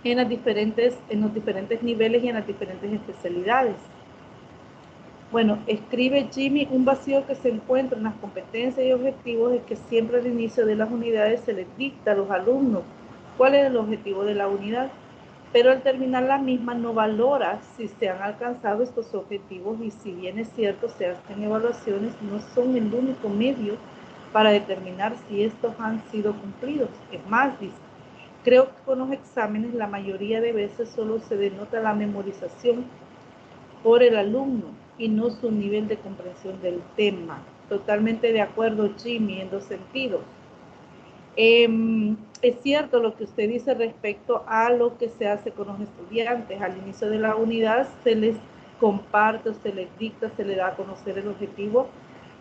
en los diferentes niveles y en las diferentes especialidades. Bueno, escribe Jimmy: un vacío que se encuentra en las competencias y objetivos es que siempre al inicio de las unidades se les dicta a los alumnos cuál es el objetivo de la unidad, pero al terminar la misma no valora si se han alcanzado estos objetivos, y si bien es cierto se hacen evaluaciones, no son el único medio para determinar si estos han sido cumplidos. Es más, dice, creo que con los exámenes la mayoría de veces solo se denota la memorización por el alumno y no su nivel de comprensión del tema. Totalmente de acuerdo, Jimmy, en dos sentidos. Es cierto lo que usted dice respecto a lo que se hace con los estudiantes. Al inicio de la unidad se les comparte, se les dicta, se les da a conocer el objetivo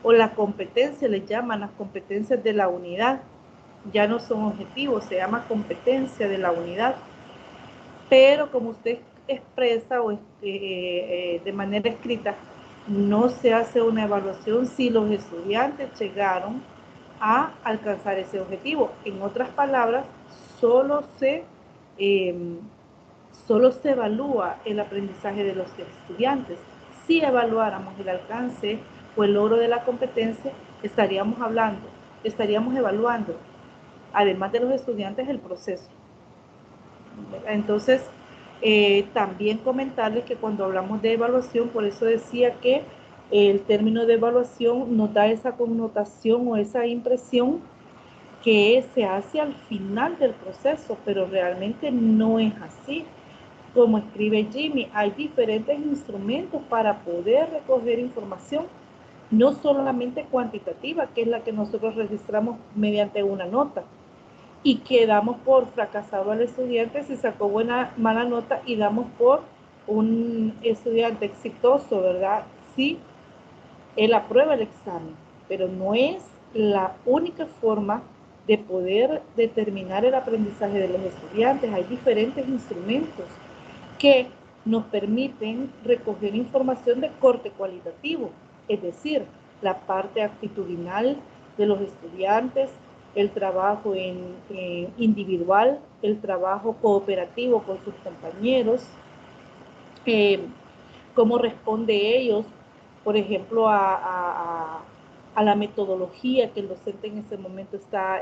o la competencia, les llaman las competencias de la unidad. Ya no son objetivos, se llama competencia de la unidad. Pero como usted expresa o de manera escrita, no se hace una evaluación si los estudiantes llegaron a alcanzar ese objetivo. En otras palabras, solo se evalúa el aprendizaje de los estudiantes. Si evaluáramos el alcance o el logro de la competencia, estaríamos evaluando, además de los estudiantes, el proceso. Entonces, también comentarles que cuando hablamos de evaluación, por eso decía que el término de evaluación nos da esa connotación o esa impresión que se hace al final del proceso, pero realmente no es así. Como escribe Jimmy, hay diferentes instrumentos para poder recoger información, no solamente cuantitativa, que es la que nosotros registramos mediante una nota, y que damos por fracasado al estudiante si sacó mala nota, y damos por un estudiante exitoso, ¿verdad? Sí, él aprueba el examen, pero no es la única forma de poder determinar el aprendizaje de los estudiantes. Hay diferentes instrumentos que nos permiten recoger información de corte cualitativo, es decir, la parte actitudinal de los estudiantes, el trabajo individual, el trabajo cooperativo con sus compañeros, cómo responde ellos, por ejemplo, a la metodología que el docente en ese momento está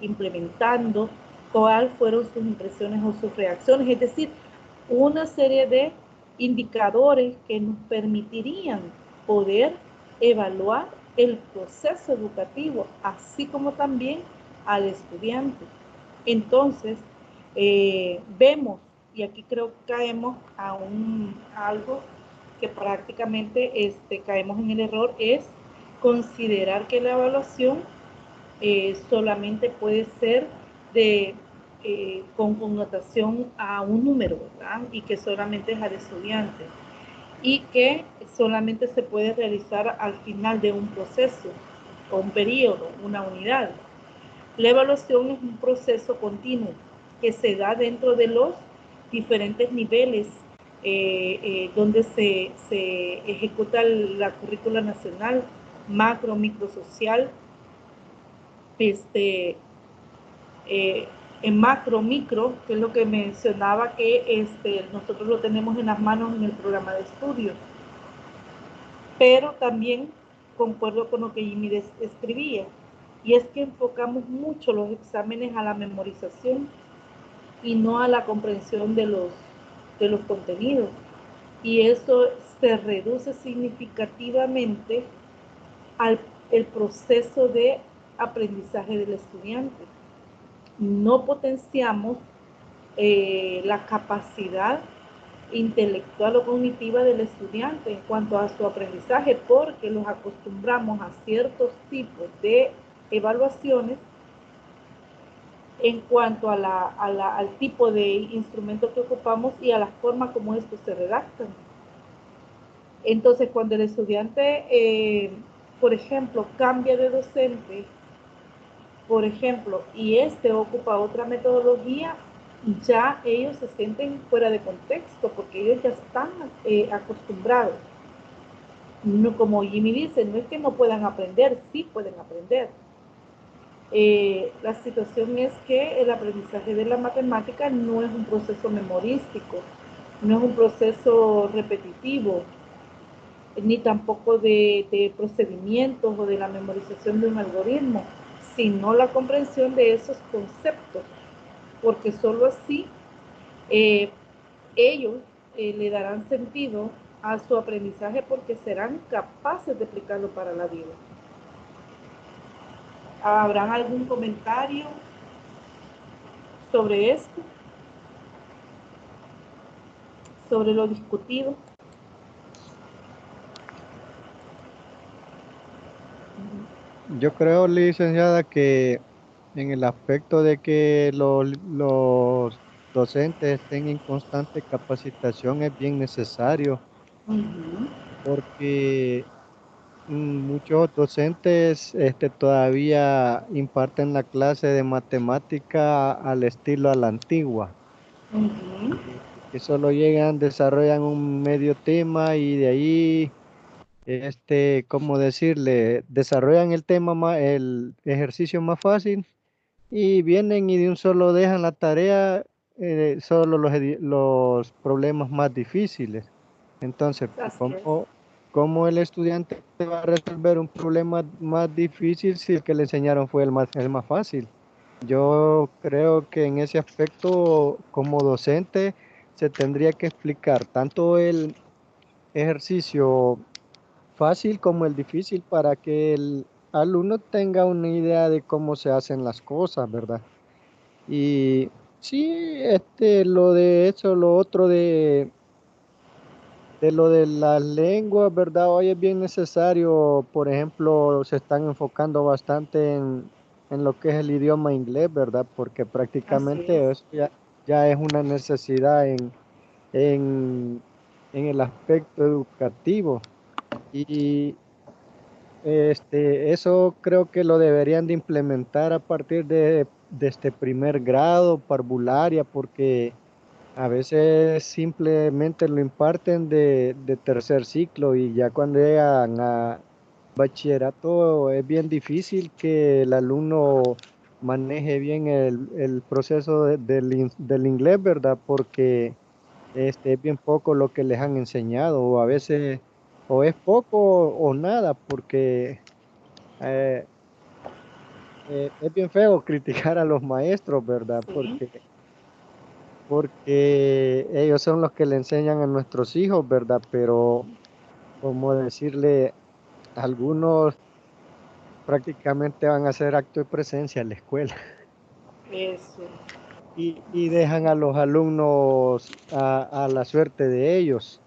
implementando, cuáles fueron sus impresiones o sus reacciones, es decir, una serie de indicadores que nos permitirían poder evaluar el proceso educativo, así como también al estudiante. Entonces, vemos, y aquí creo que caemos a algo que prácticamente caemos en el error, es considerar que la evaluación solamente puede ser con connotación a un número, ¿verdad? Y que solamente es al estudiante. Y que solamente se puede realizar al final de un proceso o un periodo, una unidad. La evaluación es un proceso continuo que se da dentro de los diferentes niveles donde se ejecuta la currícula nacional, macro, micro, social, en macro, micro, que es lo que mencionaba que nosotros lo tenemos en las manos en el programa de estudio. Pero también concuerdo con lo que Jimmy escribía, y es que enfocamos mucho los exámenes a la memorización y no a la comprensión de los contenidos. Y eso se reduce significativamente al el proceso de aprendizaje del estudiante. No potenciamos la capacidad intelectual o cognitiva del estudiante en cuanto a su aprendizaje, porque los acostumbramos a ciertos tipos de evaluaciones en cuanto al tipo de instrumento que ocupamos y a la forma como estos se redactan. Entonces, cuando el estudiante, por ejemplo, cambia de docente, por ejemplo, y ocupa otra metodología, ya ellos se sienten fuera de contexto porque ellos ya están acostumbrados. No, como Jimmy dice, no es que no puedan aprender, sí pueden aprender. La situación es que el aprendizaje de la matemática no es un proceso memorístico, no es un proceso repetitivo, ni tampoco de procedimientos o de la memorización de un algoritmo, sino la comprensión de esos conceptos, porque solo así ellos le darán sentido a su aprendizaje porque serán capaces de aplicarlo para la vida. ¿Habrán algún comentario sobre esto? Sobre lo discutido. Yo creo, licenciada, que en el aspecto de que los docentes estén en constante capacitación es bien necesario, porque muchos docentes todavía imparten la clase de matemática al estilo a la antigua, que solo llegan, desarrollan un medio tema y de ahí, ¿cómo decirle? Desarrollan el tema, el ejercicio más fácil y vienen y de un solo dejan la tarea, solo los problemas más difíciles. Entonces, ¿cómo el estudiante va a resolver un problema más difícil si el que le enseñaron fue el más fácil? Yo creo que en ese aspecto, como docente, se tendría que explicar tanto el ejercicio fácil como el difícil para que el alumno tenga una idea de cómo se hacen las cosas, ¿verdad? Y sí, lo de eso, lo otro de lo de las lenguas, ¿verdad? Hoy es bien necesario, por ejemplo, se están enfocando bastante en lo que es el idioma inglés, ¿verdad? Porque prácticamente eso ya es una necesidad en, en el aspecto educativo. Y eso creo que lo deberían de implementar a partir de este primer grado, parvularia, porque a veces simplemente lo imparten de tercer ciclo y ya cuando llegan a bachillerato es bien difícil que el alumno maneje bien el proceso del inglés, ¿verdad? Porque es bien poco lo que les han enseñado o a veces o es poco o nada, porque eh, es bien feo criticar a los maestros, ¿verdad? Porque ellos son los que le enseñan a nuestros hijos, ¿verdad? Pero, como decirle, algunos prácticamente van a hacer acto de presencia en la escuela Eso. y dejan a los alumnos a la suerte de ellos.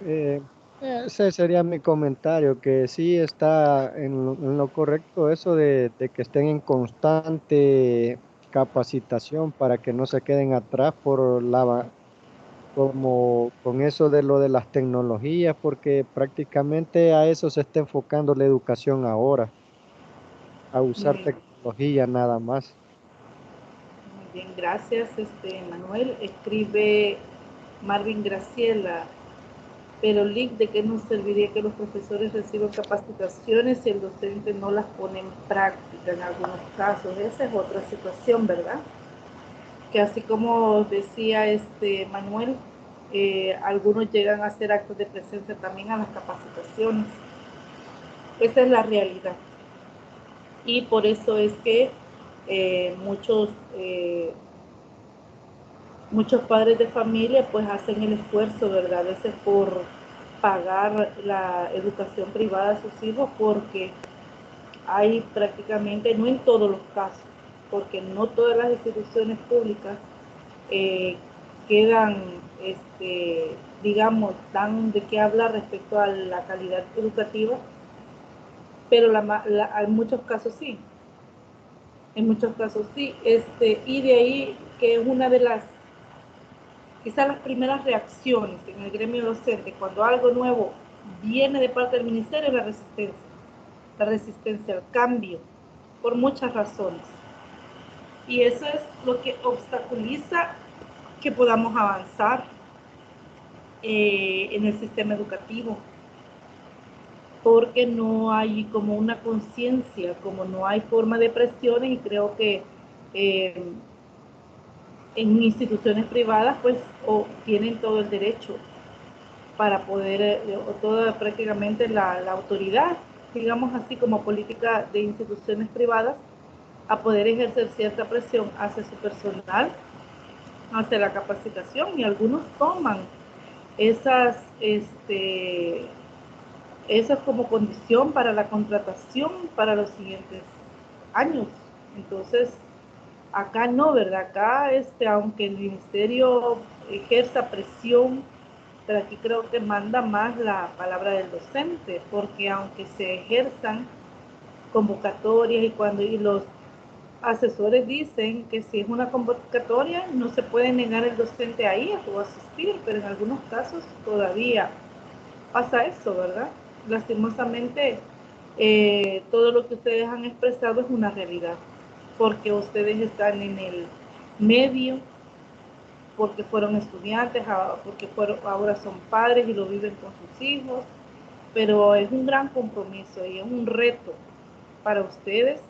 Eh, Ese sería mi comentario, que sí está en lo correcto eso de que estén en constante capacitación para que no se queden atrás como con eso de lo de las tecnologías, porque prácticamente a eso se está enfocando la educación ahora, a usar Muy, tecnología nada más. muy bien, gracias, Manuel. Escribe Marvin Graciela. Pero link de qué nos serviría que los profesores reciban capacitaciones si el docente no las pone en práctica en algunos casos. Esa es otra situación, ¿verdad? Que así como decía Manuel, algunos llegan a hacer actos de presencia también a las capacitaciones. Esa es la realidad. Y por eso es que muchos muchos padres de familia pues hacen el esfuerzo, ¿verdad? A veces por pagar la educación privada a sus hijos porque hay prácticamente, no en todos los casos, porque no todas las instituciones públicas eh, quedan, digamos, dan de qué hablar respecto a la calidad educativa, pero en muchos casos sí, en muchos casos sí, y de ahí que es una de las quizás las primeras reacciones en el gremio docente cuando algo nuevo viene de parte del ministerio es la resistencia al cambio, por muchas razones. Y eso es lo que obstaculiza que podamos avanzar en el sistema educativo, porque no hay como una conciencia, como no hay forma de presiones y creo que eh, en instituciones privadas pues tienen todo el derecho para poder, o toda prácticamente la autoridad, digamos así como política de instituciones privadas, a poder ejercer cierta presión hacia su personal, hacia la capacitación, y algunos toman esas, esas como condición para la contratación para los siguientes años. Entonces, acá no, ¿verdad? Acá, aunque el ministerio ejerza presión, pero aquí creo que manda más la palabra del docente, porque aunque se ejerzan convocatorias y los asesores dicen que si es una convocatoria no se puede negar el docente a ir o asistir, pero en algunos casos todavía pasa eso, ¿verdad? Lastimosamente, todo lo que ustedes han expresado es una realidad, porque ustedes están en el medio, porque fueron estudiantes, porque ahora son padres y lo viven con sus hijos, pero es un gran compromiso y es un reto para ustedes,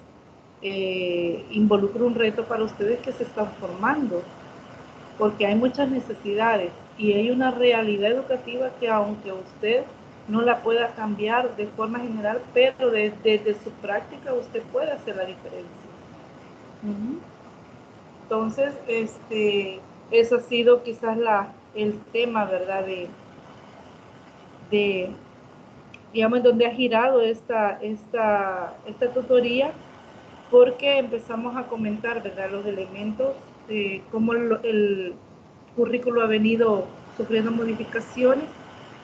involucra un reto para ustedes que se están formando, porque hay muchas necesidades y hay una realidad educativa que aunque usted no la pueda cambiar de forma general, pero desde su práctica usted puede hacer la diferencia. Entonces, eso ha sido quizás el tema, ¿verdad? De digamos, donde ha girado esta tutoría, porque empezamos a comentar, ¿verdad? Los elementos, cómo el currículo ha venido sufriendo modificaciones,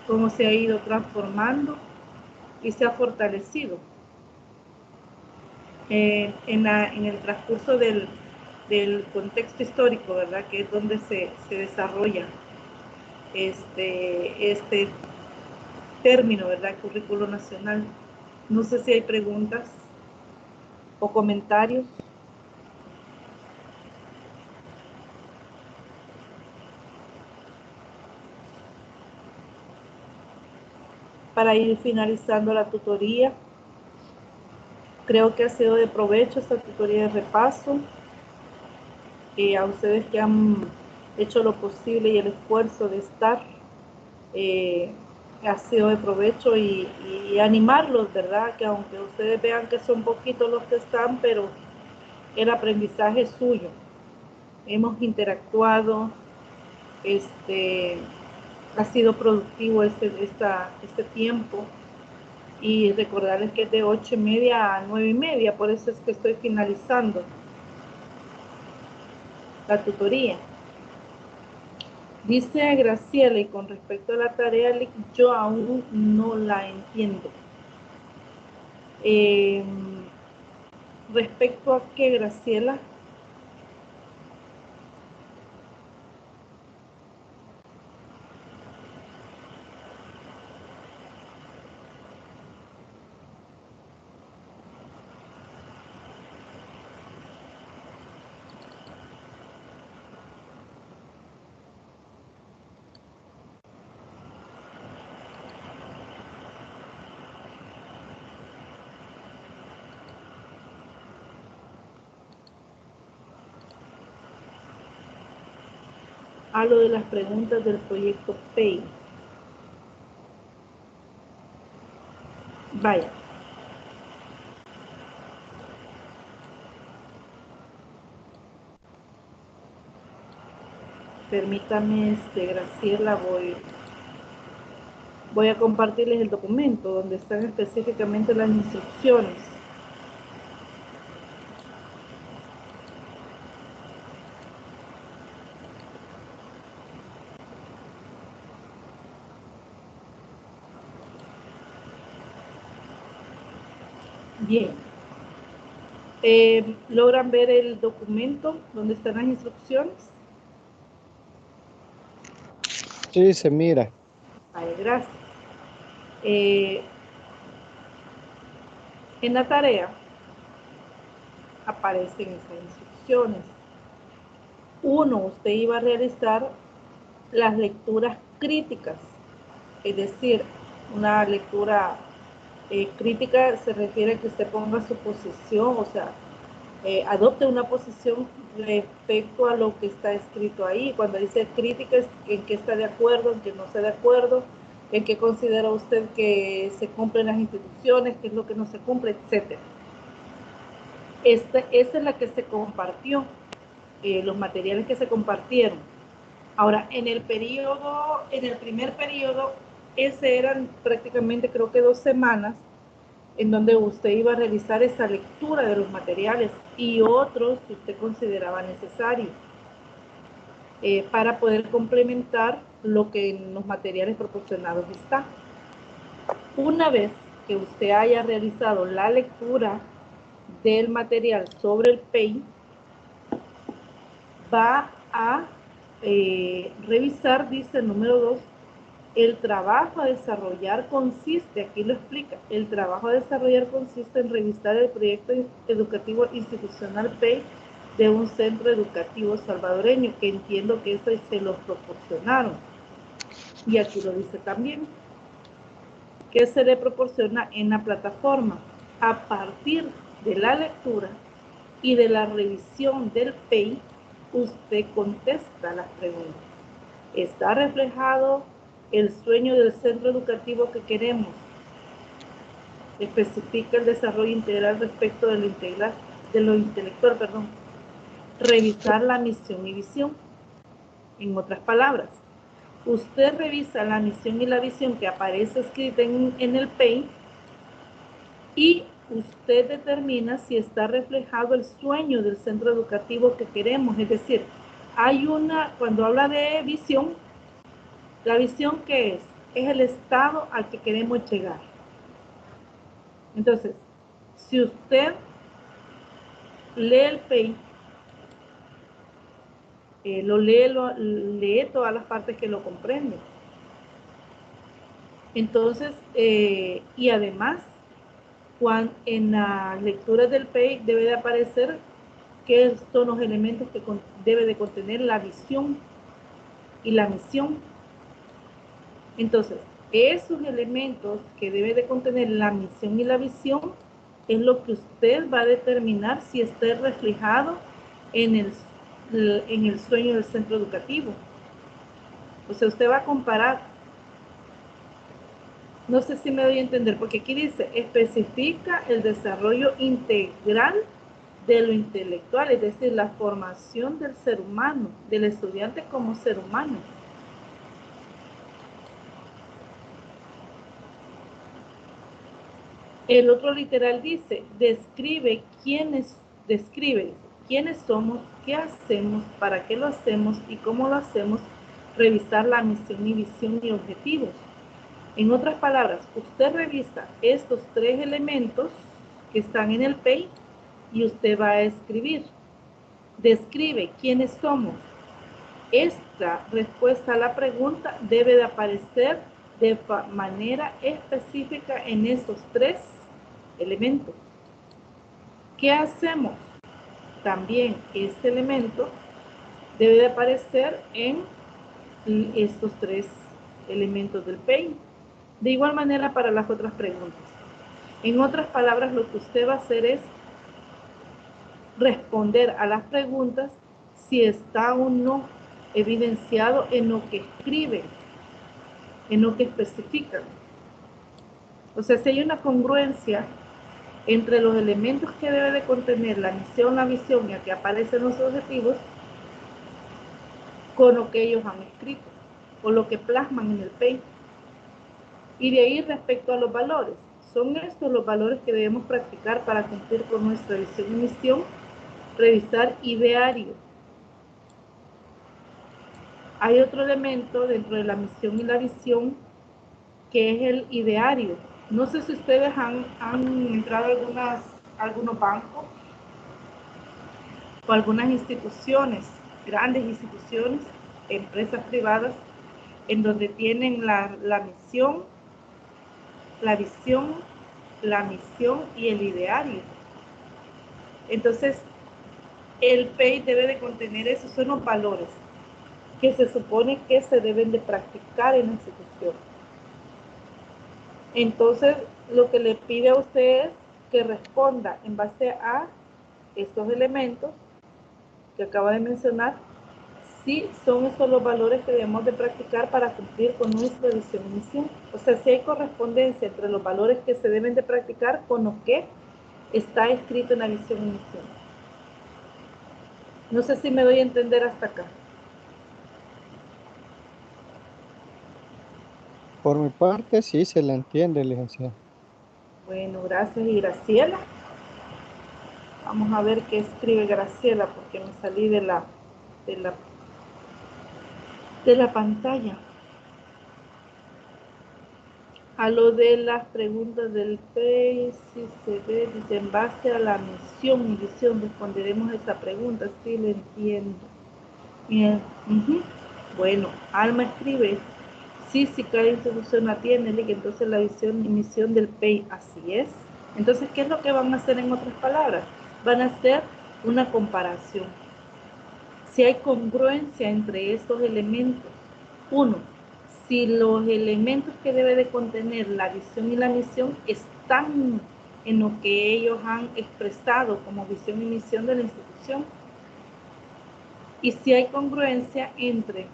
cómo se ha ido transformando y se ha fortalecido en el transcurso del contexto histórico, ¿verdad? Que es donde se desarrolla este término, ¿verdad? Currículo nacional. No sé si hay preguntas o comentarios. Para ir finalizando la tutoría, creo que ha sido de provecho esta tutoría de repaso. A ustedes que han hecho lo posible y el esfuerzo de estar, ha sido de provecho y animarlos, ¿verdad? Que aunque ustedes vean que son poquitos los que están, pero el aprendizaje es suyo. Hemos interactuado, ha sido productivo este tiempo Y recordarles que es de 8:30 a 9:30, por eso es que estoy finalizando la tutoría. Dice Graciela, y con respecto a la tarea, yo aún no la entiendo. Respecto a qué, Graciela. Hablo de las preguntas del proyecto PEI. Vaya. Permítame, Graciela, voy a compartirles el documento donde están específicamente las instrucciones. Bien. ¿Logran ver el documento donde están las instrucciones? Sí, se mira. Vale, gracias. En la tarea aparecen esas instrucciones. Uno, usted iba a realizar las lecturas críticas, es decir, una lectura crítica se refiere a que usted ponga su posición, o sea, adopte una posición respecto a lo que está escrito ahí. Cuando dice crítica, es en qué está de acuerdo, en qué no está de acuerdo, en qué considera usted que se cumplen las instituciones, qué es lo que no se cumple, etc. Esta es la que se compartió, los materiales que se compartieron. Ahora, en el primer periodo, ese eran prácticamente creo que 2 semanas en donde usted iba a realizar esa lectura de los materiales y otros que usted consideraba necesario para poder complementar lo que en los materiales proporcionados está. Una vez que usted haya realizado la lectura del material sobre el PEI, va a revisar, dice el número 2, el trabajo a desarrollar consiste, aquí lo explica, el trabajo a desarrollar consiste en revisar el proyecto educativo institucional PEI de un centro educativo salvadoreño, que entiendo que eso se lo proporcionaron. Y aquí lo dice también, que se le proporciona en la plataforma. A partir de la lectura y de la revisión del PEI, usted contesta las preguntas. ¿Está reflejado el sueño del centro educativo que queremos? Especifica el desarrollo integral respecto de lo intelectual, revisar la misión y visión. En otras palabras, usted revisa la misión y la visión que aparece escrita en el PEI y usted determina si está reflejado el sueño del centro educativo que queremos. Es decir, cuando habla de visión, la visión que es el estado al que queremos llegar. Entonces, si usted lee el PEI, lee todas las partes que lo comprenden. Entonces, y además, en las lecturas del PEI debe de aparecer qué son los elementos que debe de contener la visión y la misión. Entonces, esos elementos que debe de contener la misión y la visión es lo que usted va a determinar si está reflejado en el sueño del centro educativo. O sea, usted va a comparar. No sé si me doy a entender, porque aquí dice, especifica el desarrollo integral de lo intelectual, es decir, la formación del ser humano, del estudiante como ser humano. El otro literal dice, describe quiénes somos, qué hacemos, para qué lo hacemos y cómo lo hacemos, revisar la misión y visión y objetivos. En otras palabras, usted revisa estos 3 elementos que están en el PEI y usted va a escribir. Describe quiénes somos. Esta respuesta a la pregunta debe de aparecer de manera específica en estos 3 elementos. ¿Qué hacemos? También este elemento debe de aparecer en estos 3 elementos del PEI. De igual manera para las otras preguntas. En otras palabras, lo que usted va a hacer es responder a las preguntas si está o no evidenciado en lo que escriben, en lo que especifican. O sea, si hay una congruencia entre los elementos que debe de contener la misión, la visión y a que aparecen los objetivos con lo que ellos han escrito o lo que plasman en el PEI. Y de ahí respecto a los valores, son estos los valores que debemos practicar para cumplir con nuestra visión y misión. Revisar ideario. Hay otro elemento dentro de la misión y la visión que es el ideario. No sé si ustedes han entrado a algunos bancos o algunas instituciones, grandes instituciones, empresas privadas, en donde tienen la misión, la visión, la misión y el ideario. Entonces, el PEI debe de contener esos, son los valores que se supone que se deben de practicar en la institución. Entonces, lo que le pide a usted es que responda en base a estos elementos que acaba de mencionar, si son estos los valores que debemos de practicar para cumplir con nuestra visión y misión. O sea, si hay correspondencia entre los valores que se deben de practicar con lo que está escrito en la visión y misión. No sé si me doy a entender hasta acá. Por mi parte, sí se le entiende, licenciado. Bueno, gracias. Y Graciela. Vamos a ver qué escribe Graciela, porque me salí de la pantalla. A lo de las preguntas del PEI, si se ve, dice, en base a la misión y visión, responderemos a esta pregunta. Sí, lo entiendo. Bien. Bueno, Alma escribe, sí, cada institución la tiene, entonces la visión y misión del PEI, así es. Entonces, ¿qué es lo que van a hacer en otras palabras? Van a hacer una comparación. Si hay congruencia entre estos elementos. 1. Si los elementos que debe de contener la visión y la misión están en lo que ellos han expresado como visión y misión de la institución. Y si hay congruencia entre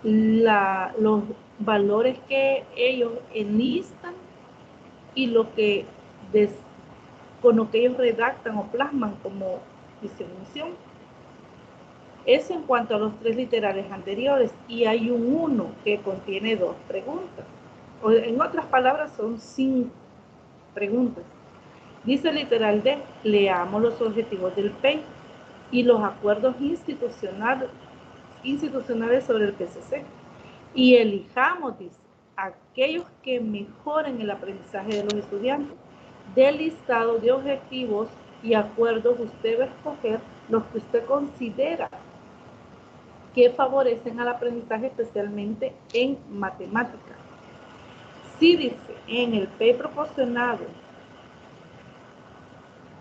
los valores que ellos enlistan y con lo que ellos redactan o plasman como visión y misión. Eso en cuanto a los 3 literales anteriores. Y hay un 1 que contiene 2 preguntas. O en otras palabras, son 5 preguntas. Dice el literal D, leamos los objetivos del PEI y los acuerdos institucionales sobre el PCC. Y elijamos, dice, aquellos que mejoren el aprendizaje de los estudiantes. Del listado de objetivos y acuerdos, usted va a escoger los que usted considera que favorecen al aprendizaje, especialmente en matemáticas. Si dice, en el PEI proporcionado,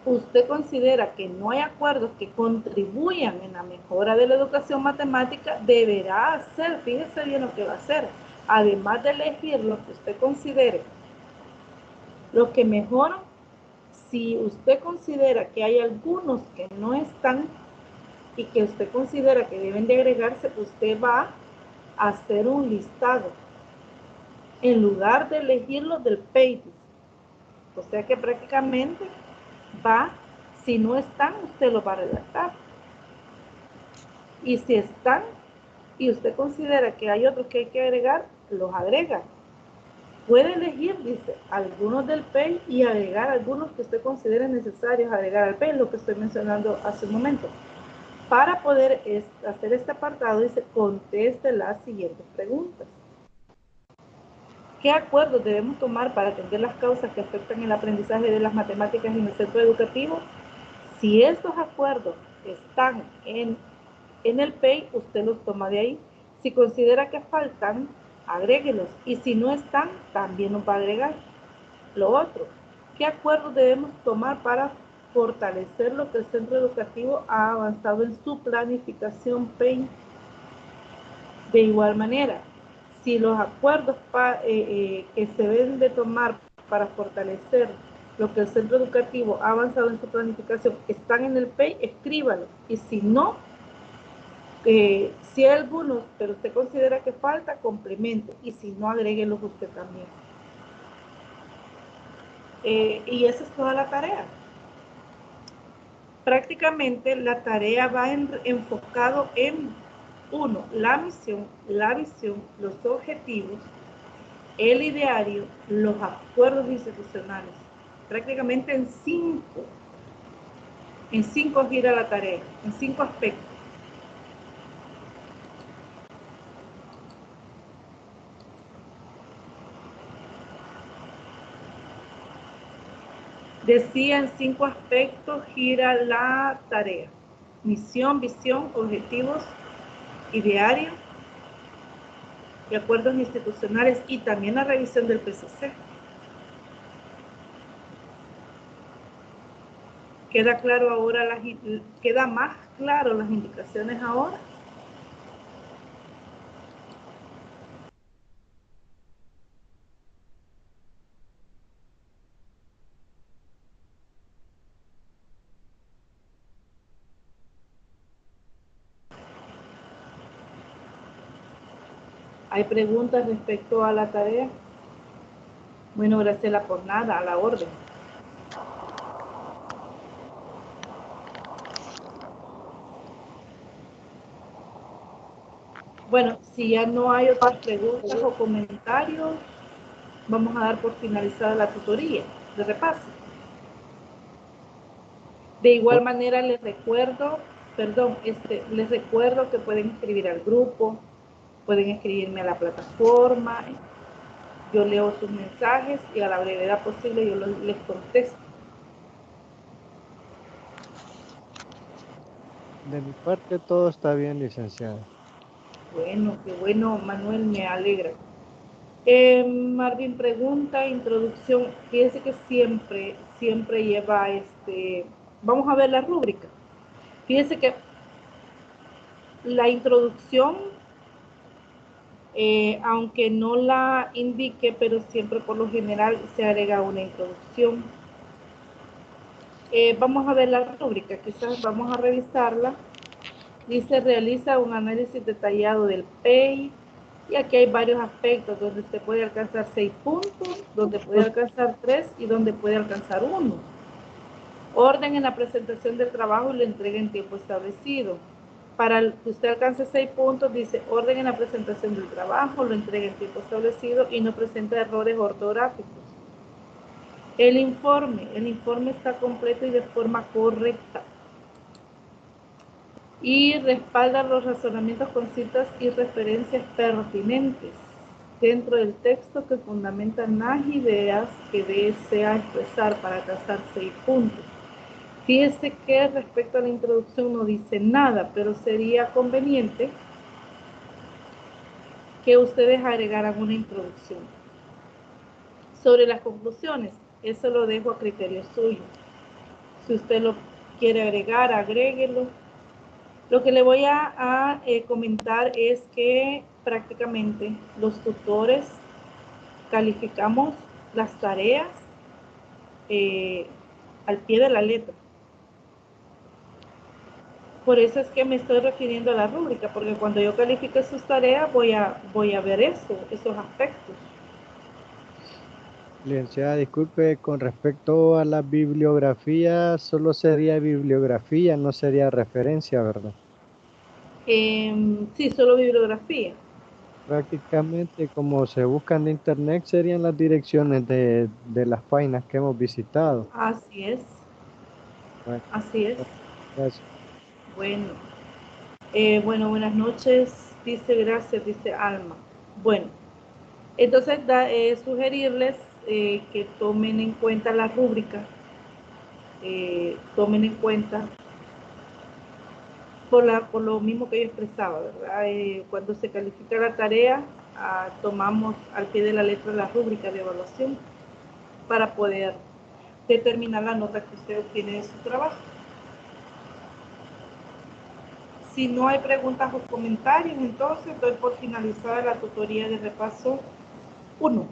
usted considera que no hay acuerdos que contribuyan en la mejora de la educación matemática, deberá hacer, fíjese bien lo que va a hacer, además de elegir lo que usted considere, lo que mejoran. Si usted considera que hay algunos que no están y que usted considera que deben de agregarse, usted va a hacer un listado en lugar de elegirlos del PEI. O sea que prácticamente si no están, usted los va a redactar. Y si están y usted considera que hay otros que hay que agregar, los agrega. puede elegir, dice, algunos del PEI y agregar algunos que usted considere necesarios agregar al PEI, lo que estoy mencionando hace un momento. Para poder hacer este apartado, dice, conteste las siguientes preguntas. ¿Qué acuerdos debemos tomar para atender las causas que afectan el aprendizaje de las matemáticas en el centro educativo? Si estos acuerdos están en el PEI, usted los toma de ahí. Si considera que faltan, agréguelos. Y si no están, también los va a agregar. Lo otro, ¿qué acuerdos debemos tomar para fortalecer lo que el centro educativo ha avanzado en su planificación PEI? De igual manera, si los acuerdos que se deben de tomar para fortalecer lo que el centro educativo ha avanzado en su planificación están en el PEI, escríbalos. Y si no, si hay algunos, pero usted considera que falta, complemente. Y si no, agréguelos usted también. Y esa es toda la tarea. Prácticamente la tarea va enfocado en, uno, la misión, la visión, los objetivos, el ideario, los acuerdos institucionales. Prácticamente en cinco gira la tarea, en 5 aspectos. Decía, en 5 aspectos gira la tarea: misión, visión, objetivos, ideario y acuerdos institucionales, y también la revisión del PCC. ¿Queda claro ahora? ¿Queda más claro las indicaciones ahora? ¿Hay preguntas respecto a la tarea? Bueno, Graciela, por nada, a la orden. Bueno, si ya no hay otras preguntas o comentarios, vamos a dar por finalizada la tutoría de repaso. De igual manera les recuerdo que pueden escribir al grupo, pueden escribirme a la plataforma, yo leo sus mensajes y a la brevedad posible yo les contesto. De mi parte todo está bien, licenciada. Bueno, qué bueno, Manuel, me alegra. Marvin pregunta, introducción. Fíjense que siempre lleva vamos a ver la rúbrica. Fíjense que la introducción, aunque no la indique, pero siempre por lo general se agrega una introducción. Vamos a ver la rúbrica, quizás vamos a revisarla. Dice, realiza un análisis detallado del PEI, y aquí hay varios aspectos donde usted puede alcanzar 6 puntos, donde puede alcanzar 3 y donde puede alcanzar 1. Orden en la presentación del trabajo y lo entrega en tiempo establecido. Para que usted alcance 6 puntos, dice orden en la presentación del trabajo, lo entrega en tiempo establecido y no presenta errores ortográficos. El informe está completo y de forma correcta. Y respalda los razonamientos con citas y referencias pertinentes dentro del texto que fundamentan las ideas que desea expresar para alcanzar 6 puntos. Fíjese que respecto a la introducción no dice nada, pero sería conveniente que ustedes agregaran una introducción. Sobre las conclusiones, eso lo dejo a criterio suyo. Si usted lo quiere agregar, agréguelo. Lo que le voy a comentar es que prácticamente los tutores calificamos las tareas al pie de la letra. Por eso es que me estoy refiriendo a la rúbrica, porque cuando yo califique sus tareas voy a ver esos aspectos. Licenciada, disculpe, con respecto a la bibliografía, solo sería bibliografía, no sería referencia, ¿verdad? Sí, solo bibliografía. prácticamente como se buscan de internet serían las direcciones de las páginas que hemos visitado. Así es, Bueno, así es. gracias. Bueno, bueno, buenas noches, dice gracias, dice Alma. Bueno, entonces sugerirles que tomen en cuenta la rúbrica, tomen en cuenta por lo mismo que yo expresaba, ¿verdad? Cuando se califica la tarea, tomamos al pie de la letra la rúbrica de evaluación para poder determinar la nota que usted obtiene de su trabajo. Si no hay preguntas o comentarios, entonces doy por finalizada la tutoría de repaso 1.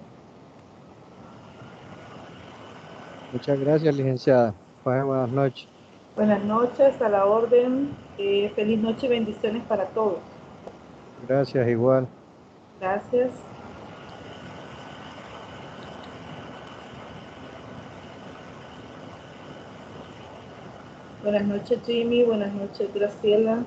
Muchas gracias, licenciada. Pase buenas noches. Buenas noches, a la orden. Feliz noche y bendiciones para todos. Gracias, igual. Gracias. Buenas noches, Jimmy. Buenas noches, Graciela.